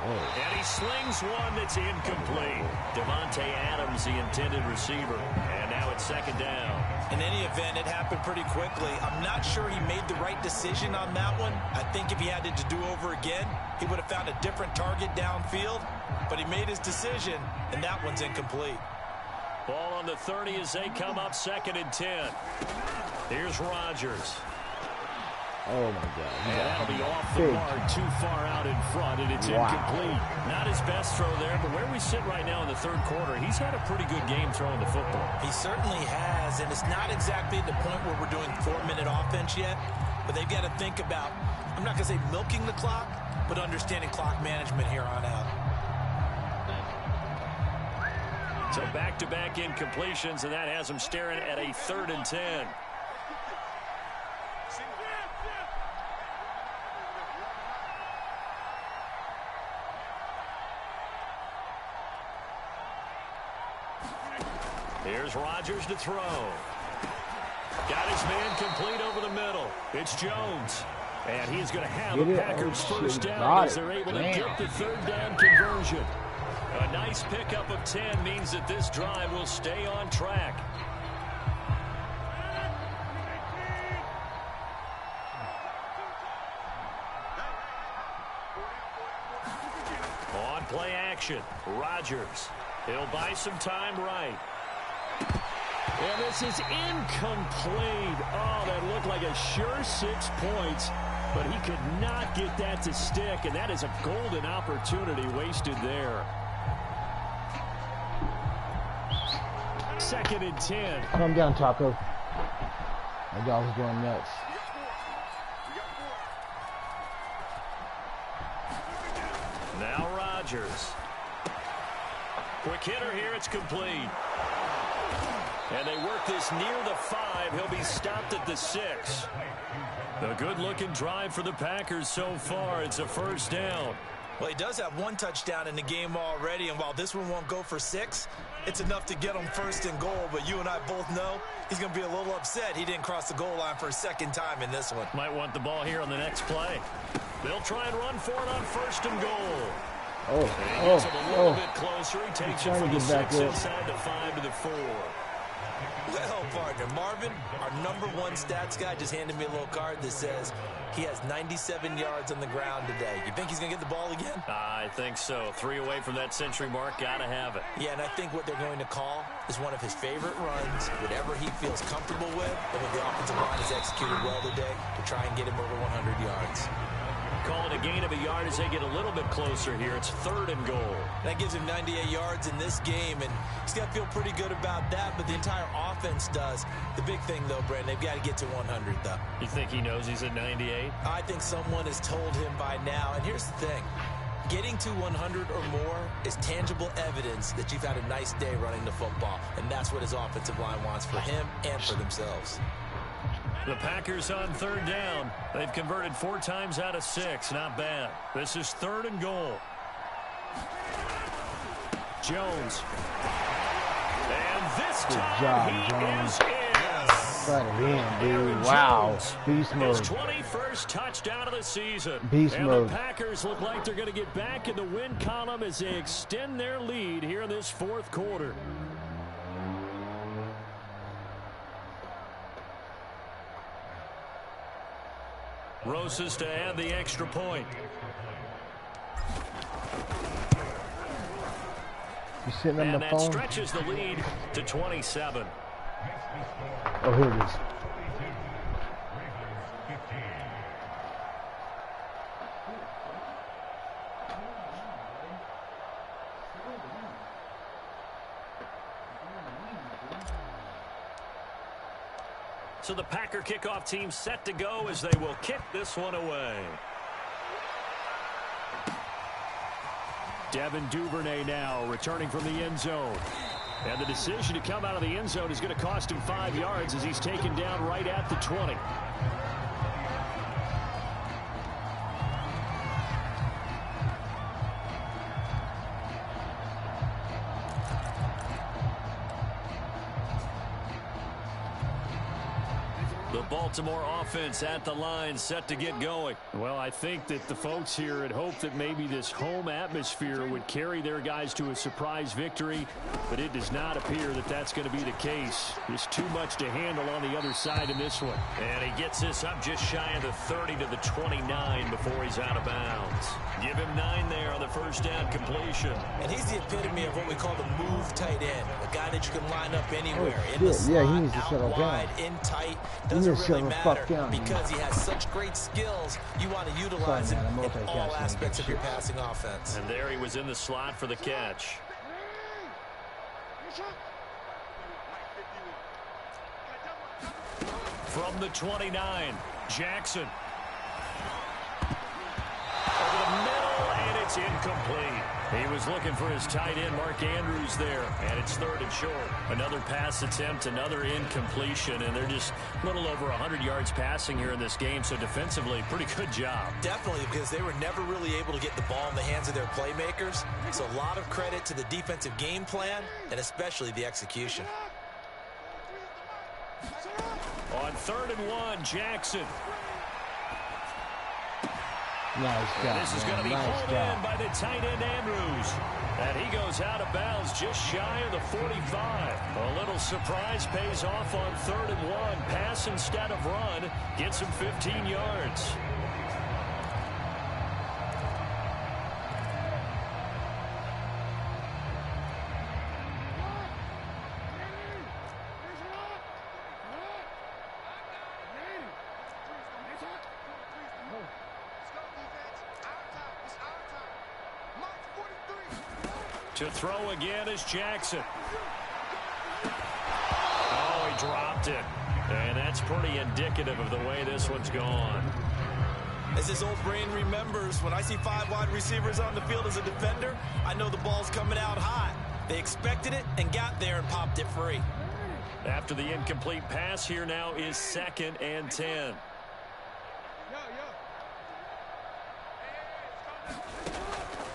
And he slings one that's incomplete. Devontae Adams, the intended receiver. And now it's 2nd down. In any event, it happened pretty quickly. I'm not sure he made the right decision on that one. I think if he had to do over again, he would have found a different target downfield. But he made his decision, and that one's incomplete. Ball on the 30 as they come up 2nd and 10. Here's Rodgers. Oh, my God. And that'll be off the mark, too far out in front, and it's incomplete. Not his best throw there, but where we sit right now in the 3rd quarter, he's had a pretty good game throwing the football. He certainly has, and it's not exactly the point where we're doing 4-minute offense yet, but they've got to think about, I'm not going to say milking the clock, but understanding clock management here on out. So back-to-back incompletions, and that has him staring at a 3rd and 10. Here's Rodgers to throw. Got his man complete over the middle. It's Jones. And he's going to have the Packers first down as they're able to get the 3rd down conversion. A nice pickup of 10 means that this drive will stay on track. On play action, Rodgers. He'll buy some time right. And this is incomplete. Oh, that looked like a sure 6 points, but he could not get that to stick, and that is a golden opportunity wasted there. 2nd and 10. Calm down, Taco. My dog's going nuts. Now Rodgers. Quick hitter here, it's complete. And they work this near the 5. He'll be stopped at the 6. A good-looking drive for the Packers so far. It's a 1st down. Well, he does have 1 touchdown in the game already, and while this one won't go for 6, it's enough to get him 1st and goal. But you and I both know he's going to be a little upset he didn't cross the goal line for a 2nd time in this one. Might want the ball here on the next play. They'll try and run for it on 1st and goal. Oh, and he gets it a little bit closer. He takes it from the 6 inside the 5 to the 4. Well, partner, Marvin, our #1 stats guy, just handed me a little card that says he has 97 yards on the ground today. You think he's going to get the ball again? I think so. 3 away from that century mark. Got to have it. Yeah, and I think what they're going to call is one of his favorite runs, whatever he feels comfortable with, and if the offensive line is executed well today, to try and get him over 100 yards. Calling a gain of a yard as they get a little bit closer here. It's 3rd and goal. That gives him 98 yards in this game, and he's got to feel pretty good about that, but the entire offense does. The big thing, though, Brandon, they've got to get to 100, though. You think he knows he's at 98? I think someone has told him by now, and here's the thing. Getting to 100 or more is tangible evidence that you've had a nice day running the football, and that's what his offensive line wants for him and for themselves. The Packers on 3rd down. They've converted 4 times out of 6. Not bad. This is 3rd and goal. Jones. And this time he is in. Got it in, dude. Wow. Beast mode. His 21st touchdown of the season. Beast mode. The Packers look like they're going to get back in the win column as they extend their lead here in this 4th quarter. Rosas to add the extra point. You sitting on and the that phone? Stretches the lead to 27. Oh, here it is. So the Packer kickoff team set to go as they will kick this one away. Devin Duvernay now returning from the end zone. And the decision to come out of the end zone is going to cost him 5 yards as he's taken down right at the 20. Baltimore offense at the line, set to get going. Well, I think that the folks here had hoped that maybe this home atmosphere would carry their guys to a surprise victory, but it does not appear that that's going to be the case. There's too much to handle on the other side in this one. And he gets this up just shy of the 30 to the 29 before he's out of bounds. Give him 9 there on the first down completion. And he's the epitome of what we call the move tight end, a guy that you can line up anywhere, Oh, in the slot, he needs to settle out wide, down. in tight. Doesn't really matter down, because he has such great skills. You want to utilize him in all aspects of your passing offense. And there he was in the slot for the catch. From the 29, Jackson. Over the middle, and it's incomplete. He was looking for his tight end, Mark Andrews, there, and it's 3rd and short. Another pass attempt, another incompletion, and they're just a little over 100 yards passing here in this game, so defensively, pretty good job. Definitely, because they were never really able to get the ball in the hands of their playmakers, so a lot of credit to the defensive game plan, and especially the execution. On 3rd and 1, Jackson. Nice job, This is going to be hauled in by the tight end, Andrews. And he goes out of bounds just shy of the 45. A little surprise pays off on 3rd and 1. Pass instead of run. Gets him 15 yards. To throw again is Jackson. Oh, he dropped it. And that's pretty indicative of the way this one's gone. As his old brain remembers, when I see 5 wide receivers on the field as a defender, I know the ball's coming out hot. They expected it and got there and popped it free. After the incomplete pass, here now is 2nd and 10.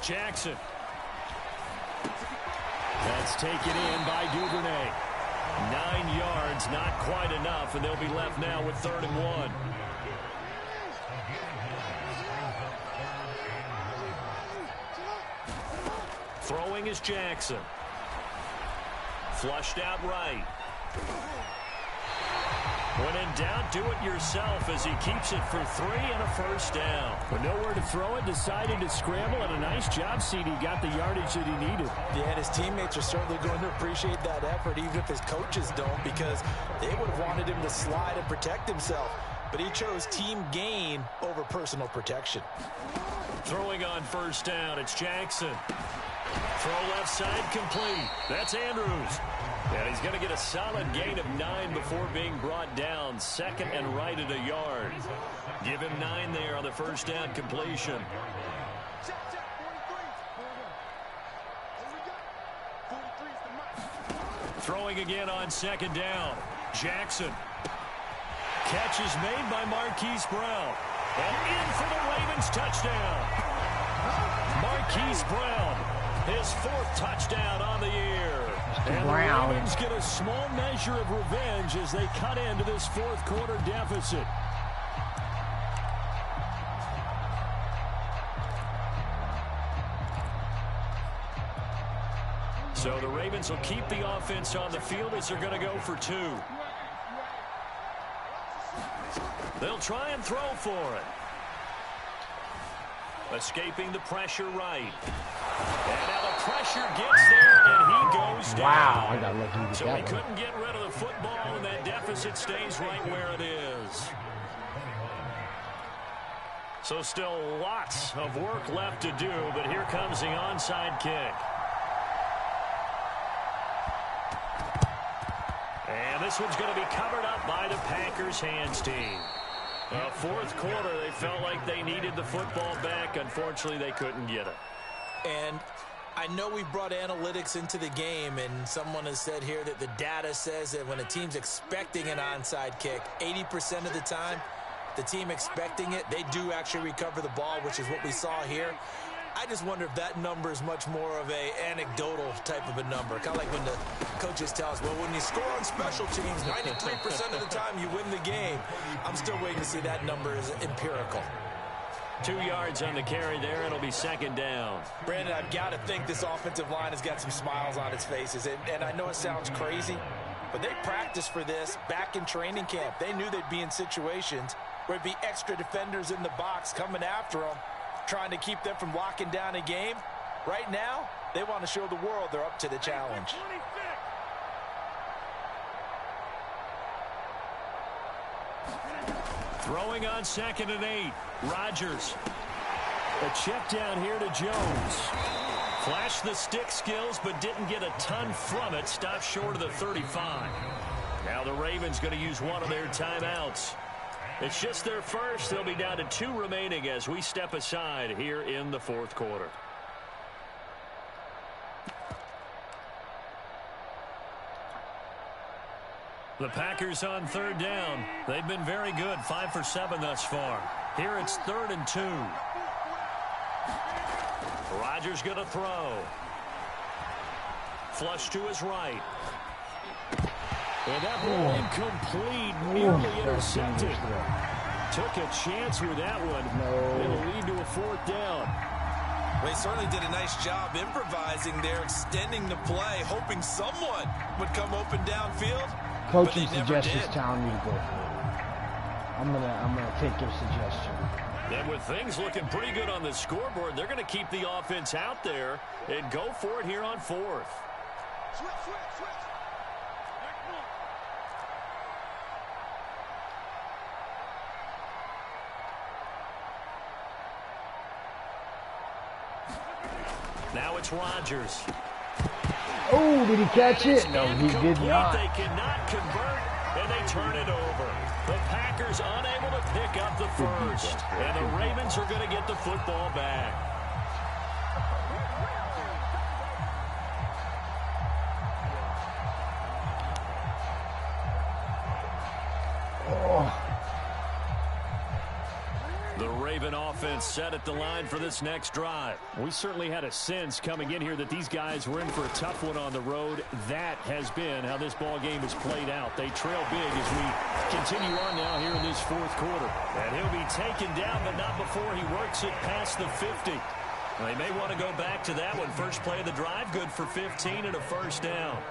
Jackson. That's taken in by Duvernay. 9 yards, not quite enough, and they'll be left now with 3rd and 1. Throwing is Jackson. Flushed out right. When in doubt, do it yourself as he keeps it for 3 and a first down. With nowhere to throw it, decided to scramble, and a nice job, CD. Got the yardage that he needed. Yeah, and his teammates are certainly going to appreciate that effort, even if his coaches don't, because they would have wanted him to slide and protect himself. But he chose team gain over personal protection. Throwing on first down, it's Jackson. Throw left side complete. That's Andrews. And he's going to get a solid gain of 9 before being brought down. 2nd and right at a yard. Give him 9 there on the first down completion. Throwing again on 2nd down. Jackson. Catch is made by Marquise Brown. And in for the Ravens touchdown. Marquise Brown, his 4th touchdown on the year. And the Ravens get a small measure of revenge as they cut into this 4th quarter deficit. So the Ravens will keep the offense on the field as they're going to go for 2. They'll try and throw for it. Escaping the pressure right. And now the pressure gets there, and he goes down. Wow, I got lucky with so that he one. couldn't get rid of the football, and that deficit stays right where it is. So still lots of work left to do, but here comes the onside kick. And this one's going to be covered up by the Packers hands team. 4th quarter, they felt like they needed the football back. Unfortunately, they couldn't get it. And I know we brought analytics into the game, and someone has said here that the data says that when a team's expecting an onside kick, 80% of the time, the team expecting it, they do actually recover the ball, which is what we saw here. I just wonder if that number is much more of a anecdotal type of a number. Kind of like when the coaches tell us, well, when you score on special teams, 93% of the time you win the game. I'm still waiting to see that number is empirical. 2 yards on the carry there. It'll be 2nd down. Brandon, I've got to think this offensive line has got some smiles on its faces. And I know it sounds crazy, but they practiced for this back in training camp. They knew they'd be in situations where it'd be extra defenders in the box coming after them, trying to keep them from locking down a game. Right now, they want to show the world they're up to the challenge. Throwing on 2nd and 8. Rodgers. A check down here to Jones. Flashed the stick skills, but didn't get a ton from it. Stopped short of the 35. Now the Ravens going to use one of their timeouts. It's just their first. They'll be down to 2 remaining as we step aside here in the 4th quarter. The Packers on 3rd down. They've been very good, 5 for 7 thus far. Here it's 3rd and 2. Rodgers going to throw. Flush to his right. And that ball incomplete, nearly intercepted. Took a chance with that one. It'll lead to a 4th down. Well, he certainly did a nice job improvising there, extending the play, hoping someone would come open downfield. Coaching suggestions telling me to go for it. I'm gonna take your suggestion. And with things looking pretty good on the scoreboard, they're going to keep the offense out there and go for it here on 4th. Switch. Now it's Rodgers. Oh, did he catch it? No, he did not. They cannot convert, and they turn it over. The Packers unable to pick up the first, and the Ravens are going to get the football back. The Raven offense set at the line for this next drive. We certainly had a sense coming in here that these guys were in for a tough one on the road. That has been how this ball game has played out. They trail big as we continue on now here in this 4th quarter. And he'll be taken down, but not before he works it past the 50. They may want to go back to that one. First play of the drive, good for 15 and a first down.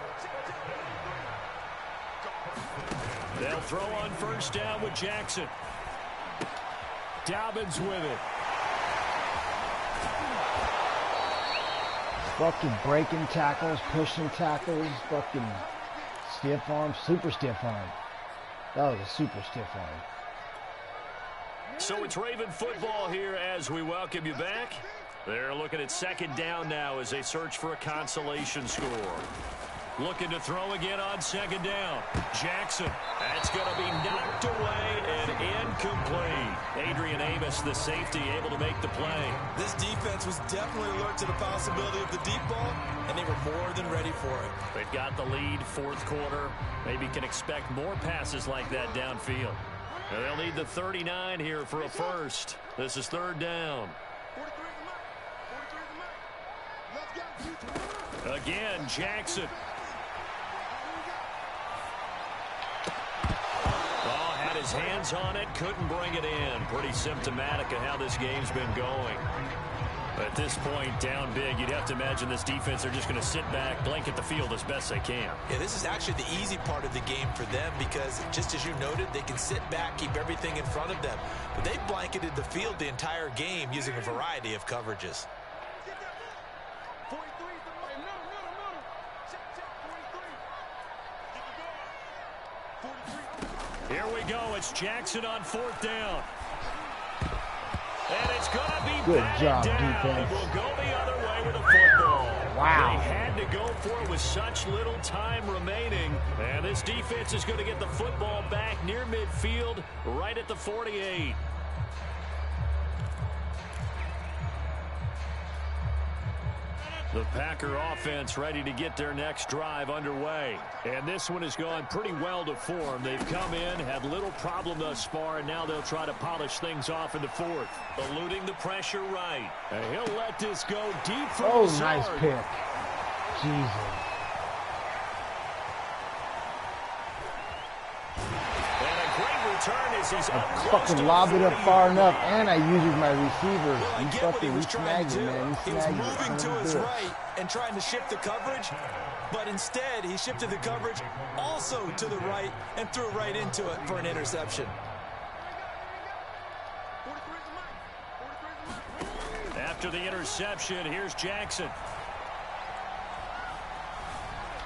They'll throw on first down with Jackson. Dobbins with it. Fucking breaking tackles, pushing tackles, fucking stiff arm, super stiff arm. That was a super stiff arm. So it's Raven football here as we welcome you back. They're looking at second down now as they search for a consolation score. Looking to throw again on second down. Jackson. That's going to be knocked away and incomplete. Adrian Amos, the safety, able to make the play. This defense was definitely alert to the possibility of the deep ball, and they were more than ready for it. They've got the lead, fourth quarter. Maybe can expect more passes like that downfield. And they'll need the 39 here for a first. This is third down. Again, Jackson. Oh, had his hands on it, couldn't bring it in. Pretty symptomatic of how this game's been going. At this point, down big, you'd have to imagine this defense, they're just going to sit back, blanket the field as best they can. Yeah, this is actually the easy part of the game for them because, just as you noted, they can sit back, keep everything in front of them. But they've blanketed the field the entire game using a variety of coverages. Here we go. It's Jackson on fourth down. And it's going to be good job, down. defense. We'll go the other way with a football. Wow. They had to go for it with such little time remaining. And this defense is going to get the football back near midfield, right at the 48. The Packer offense ready to get their next drive underway. And this one has gone pretty well to form. They've come in, had little problem thus far, and now they'll try to polish things off in the fourth. Eluding the pressure right. And he'll let this go deep for the nice pick. Jesus. Turn as he's up fucking lobbed it up far enough, and I used my receiver. Well, He fucking snagged it, man. He was moving to his right and trying to shift the coverage, but instead he shifted the coverage also to the right and threw right into it for an interception. After the interception, here's Jackson.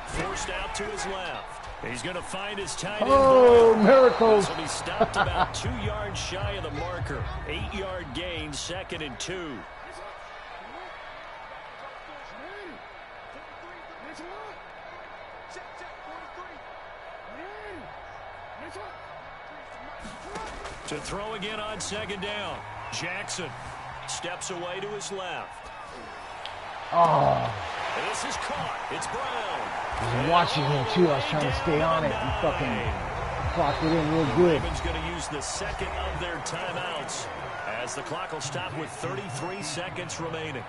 Forced out to his left. He's going to find his tight end. Oh, miracles. So he stopped about 2 yards shy of the marker. 8-yard gain, 2nd and 2. To throw again on second down. Jackson steps away to his left. Oh. This is caught. It's Brown. I was watching him, too. I was trying to stay on it. He fucking clocked it in real good. Ravens going to use the second of their timeouts as the clock will stop with 33 seconds remaining.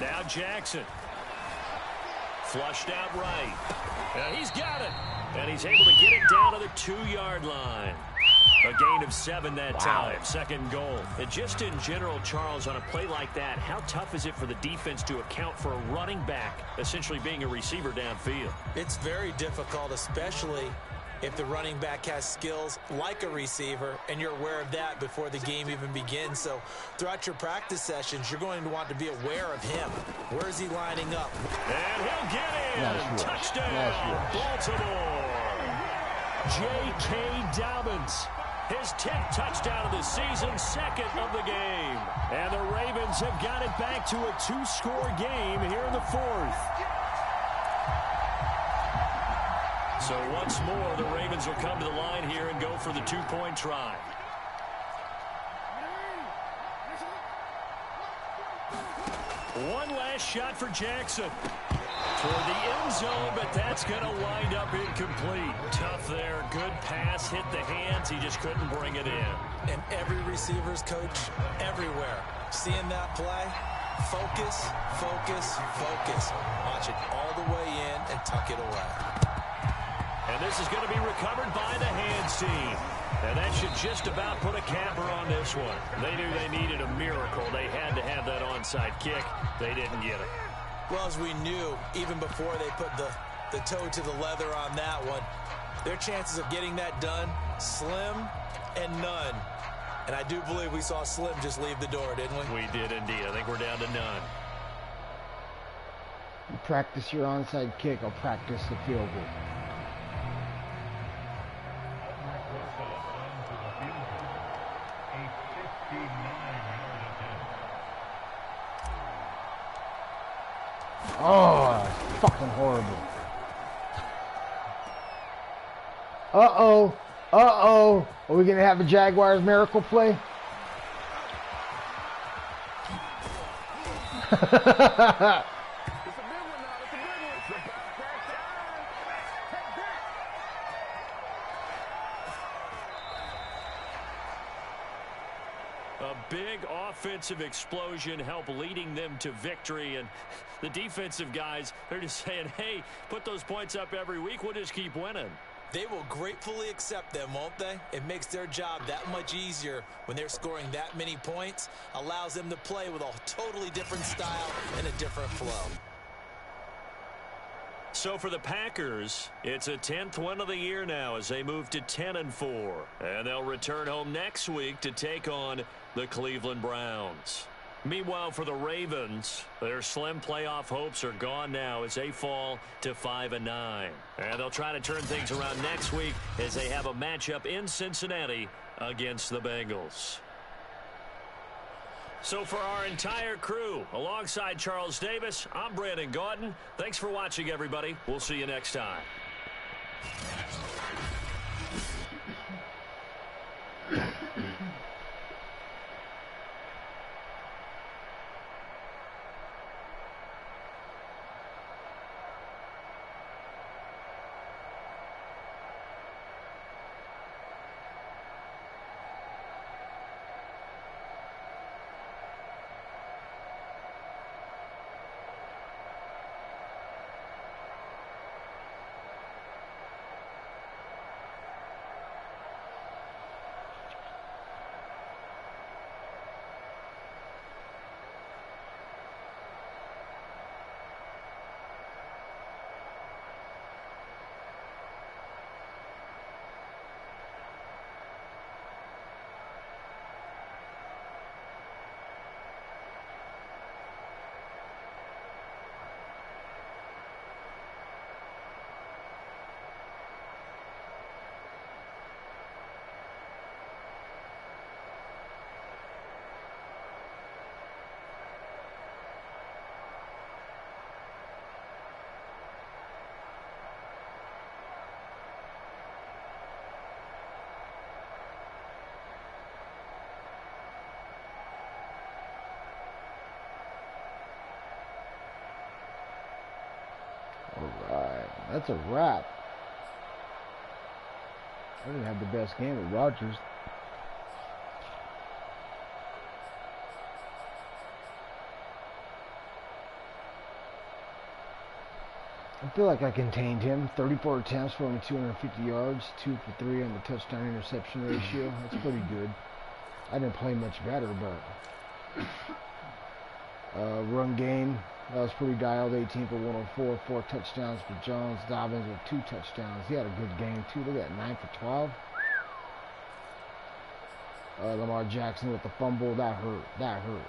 Now Jackson. Flushed out right. He's got it. And he's able to get it down to the 2-yard line. A gain of 7 that time. 2nd goal. And just in general, Charles, on a play like that, how tough is it for the defense to account for a running back essentially being a receiver downfield? It's very difficult, especially if the running back has skills like a receiver, and you're aware of that before the game even begins. So throughout your practice sessions, you're going to want to be aware of him. Where is he lining up? And he'll get in. Nice Touchdown, Baltimore. J.K. Dobbins. His 10th touchdown of the season, 2nd of the game. And the Ravens have got it back to a 2-score game here in the 4th. So once more, the Ravens will come to the line here and go for the 2-point try. One last shot for Jackson. Toward the end zone, but that's going to wind up incomplete. Tough there. Good pass. Hit the hands. He just couldn't bring it in. And every receiver's coach everywhere. Seeing that play, focus, focus, focus. Watch it all the way in and tuck it away. And this is going to be recovered by the hands team. And that should just about put a capper on this one. They knew they needed a miracle. They had to have that onside kick. They didn't get it. Well, as we knew, even before they put the toe to the leather on that one, their chances of getting that done, slim and none. And I do believe we saw Slim just leave the door, didn't we? We did indeed. I think we're down to none. You practice your onside kick, I'll practice the field goal. Oh, that's fucking horrible. Uh-oh. Uh-oh. Are we going to have a Jaguars miracle play? A big offensive explosion helped leading them to victory, and the defensive guys, they're just saying, hey, put those points up every week, we'll just keep winning. They will gratefully accept them, won't they? It makes their job that much easier when they're scoring that many points, allows them to play with a totally different style and a different flow. So for the Packers, it's a 10th win of the year now as they move to 10-4. And they'll return home next week to take on the Cleveland Browns. Meanwhile, for the Ravens, their slim playoff hopes are gone now as they fall to 5-9. And they'll try to turn things around next week as they have a matchup in Cincinnati against the Bengals. So for our entire crew, alongside Charles Davis, I'm Brandon Gaudin. Thanks for watching, everybody. We'll see you next time. Alright, that's a wrap. I didn't have the best game with Rodgers. I feel like I contained him. 34 attempts for only 250 yards, 2 for 3 on the touchdown interception ratio. That's pretty good. I didn't play much better, but run game, that was pretty dialed. 18 for 104, 4 touchdowns for Jones. Dobbins with 2 touchdowns. He had a good game too. Look at that, 9 for 12. Lamar Jackson with the fumble. That hurt. That really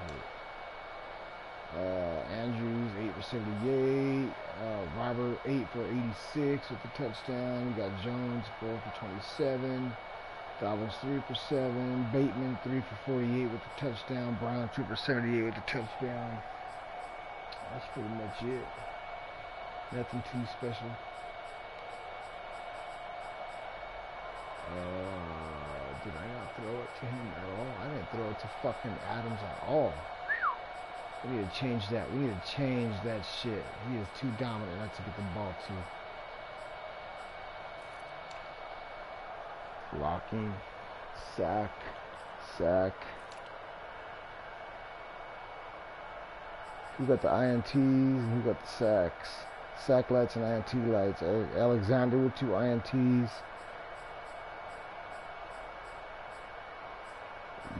hurt. Andrews 8 for 78. Robert 8 for 86 with the touchdown. We got Jones 4 for 27. Dobbins 3 for 7. Bateman 3 for 48 with the touchdown. Brown 2 for 78 with the touchdown. That's pretty much it. Nothing too special. Did I not throw it to him at all? I didn't throw it to fucking Adams at all. We need to change that. We need to change that shit. He is too dominant not to get the ball to. Blocking. Sack. Sack. Who got the INTs and who got the sacks? Sack lights and INT lights. Alexander with 2 INTs.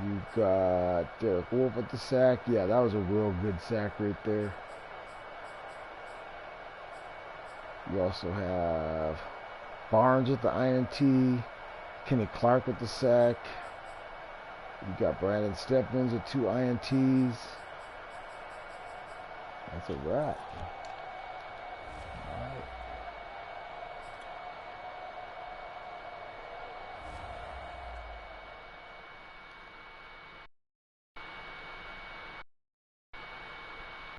You got Derek Wolf at the sack. Yeah, that was a real good sack right there. You also have Barnes with the INT. Kenny Clark with the sack. You got Brandon Stephens with 2 INTs. That's a wrap.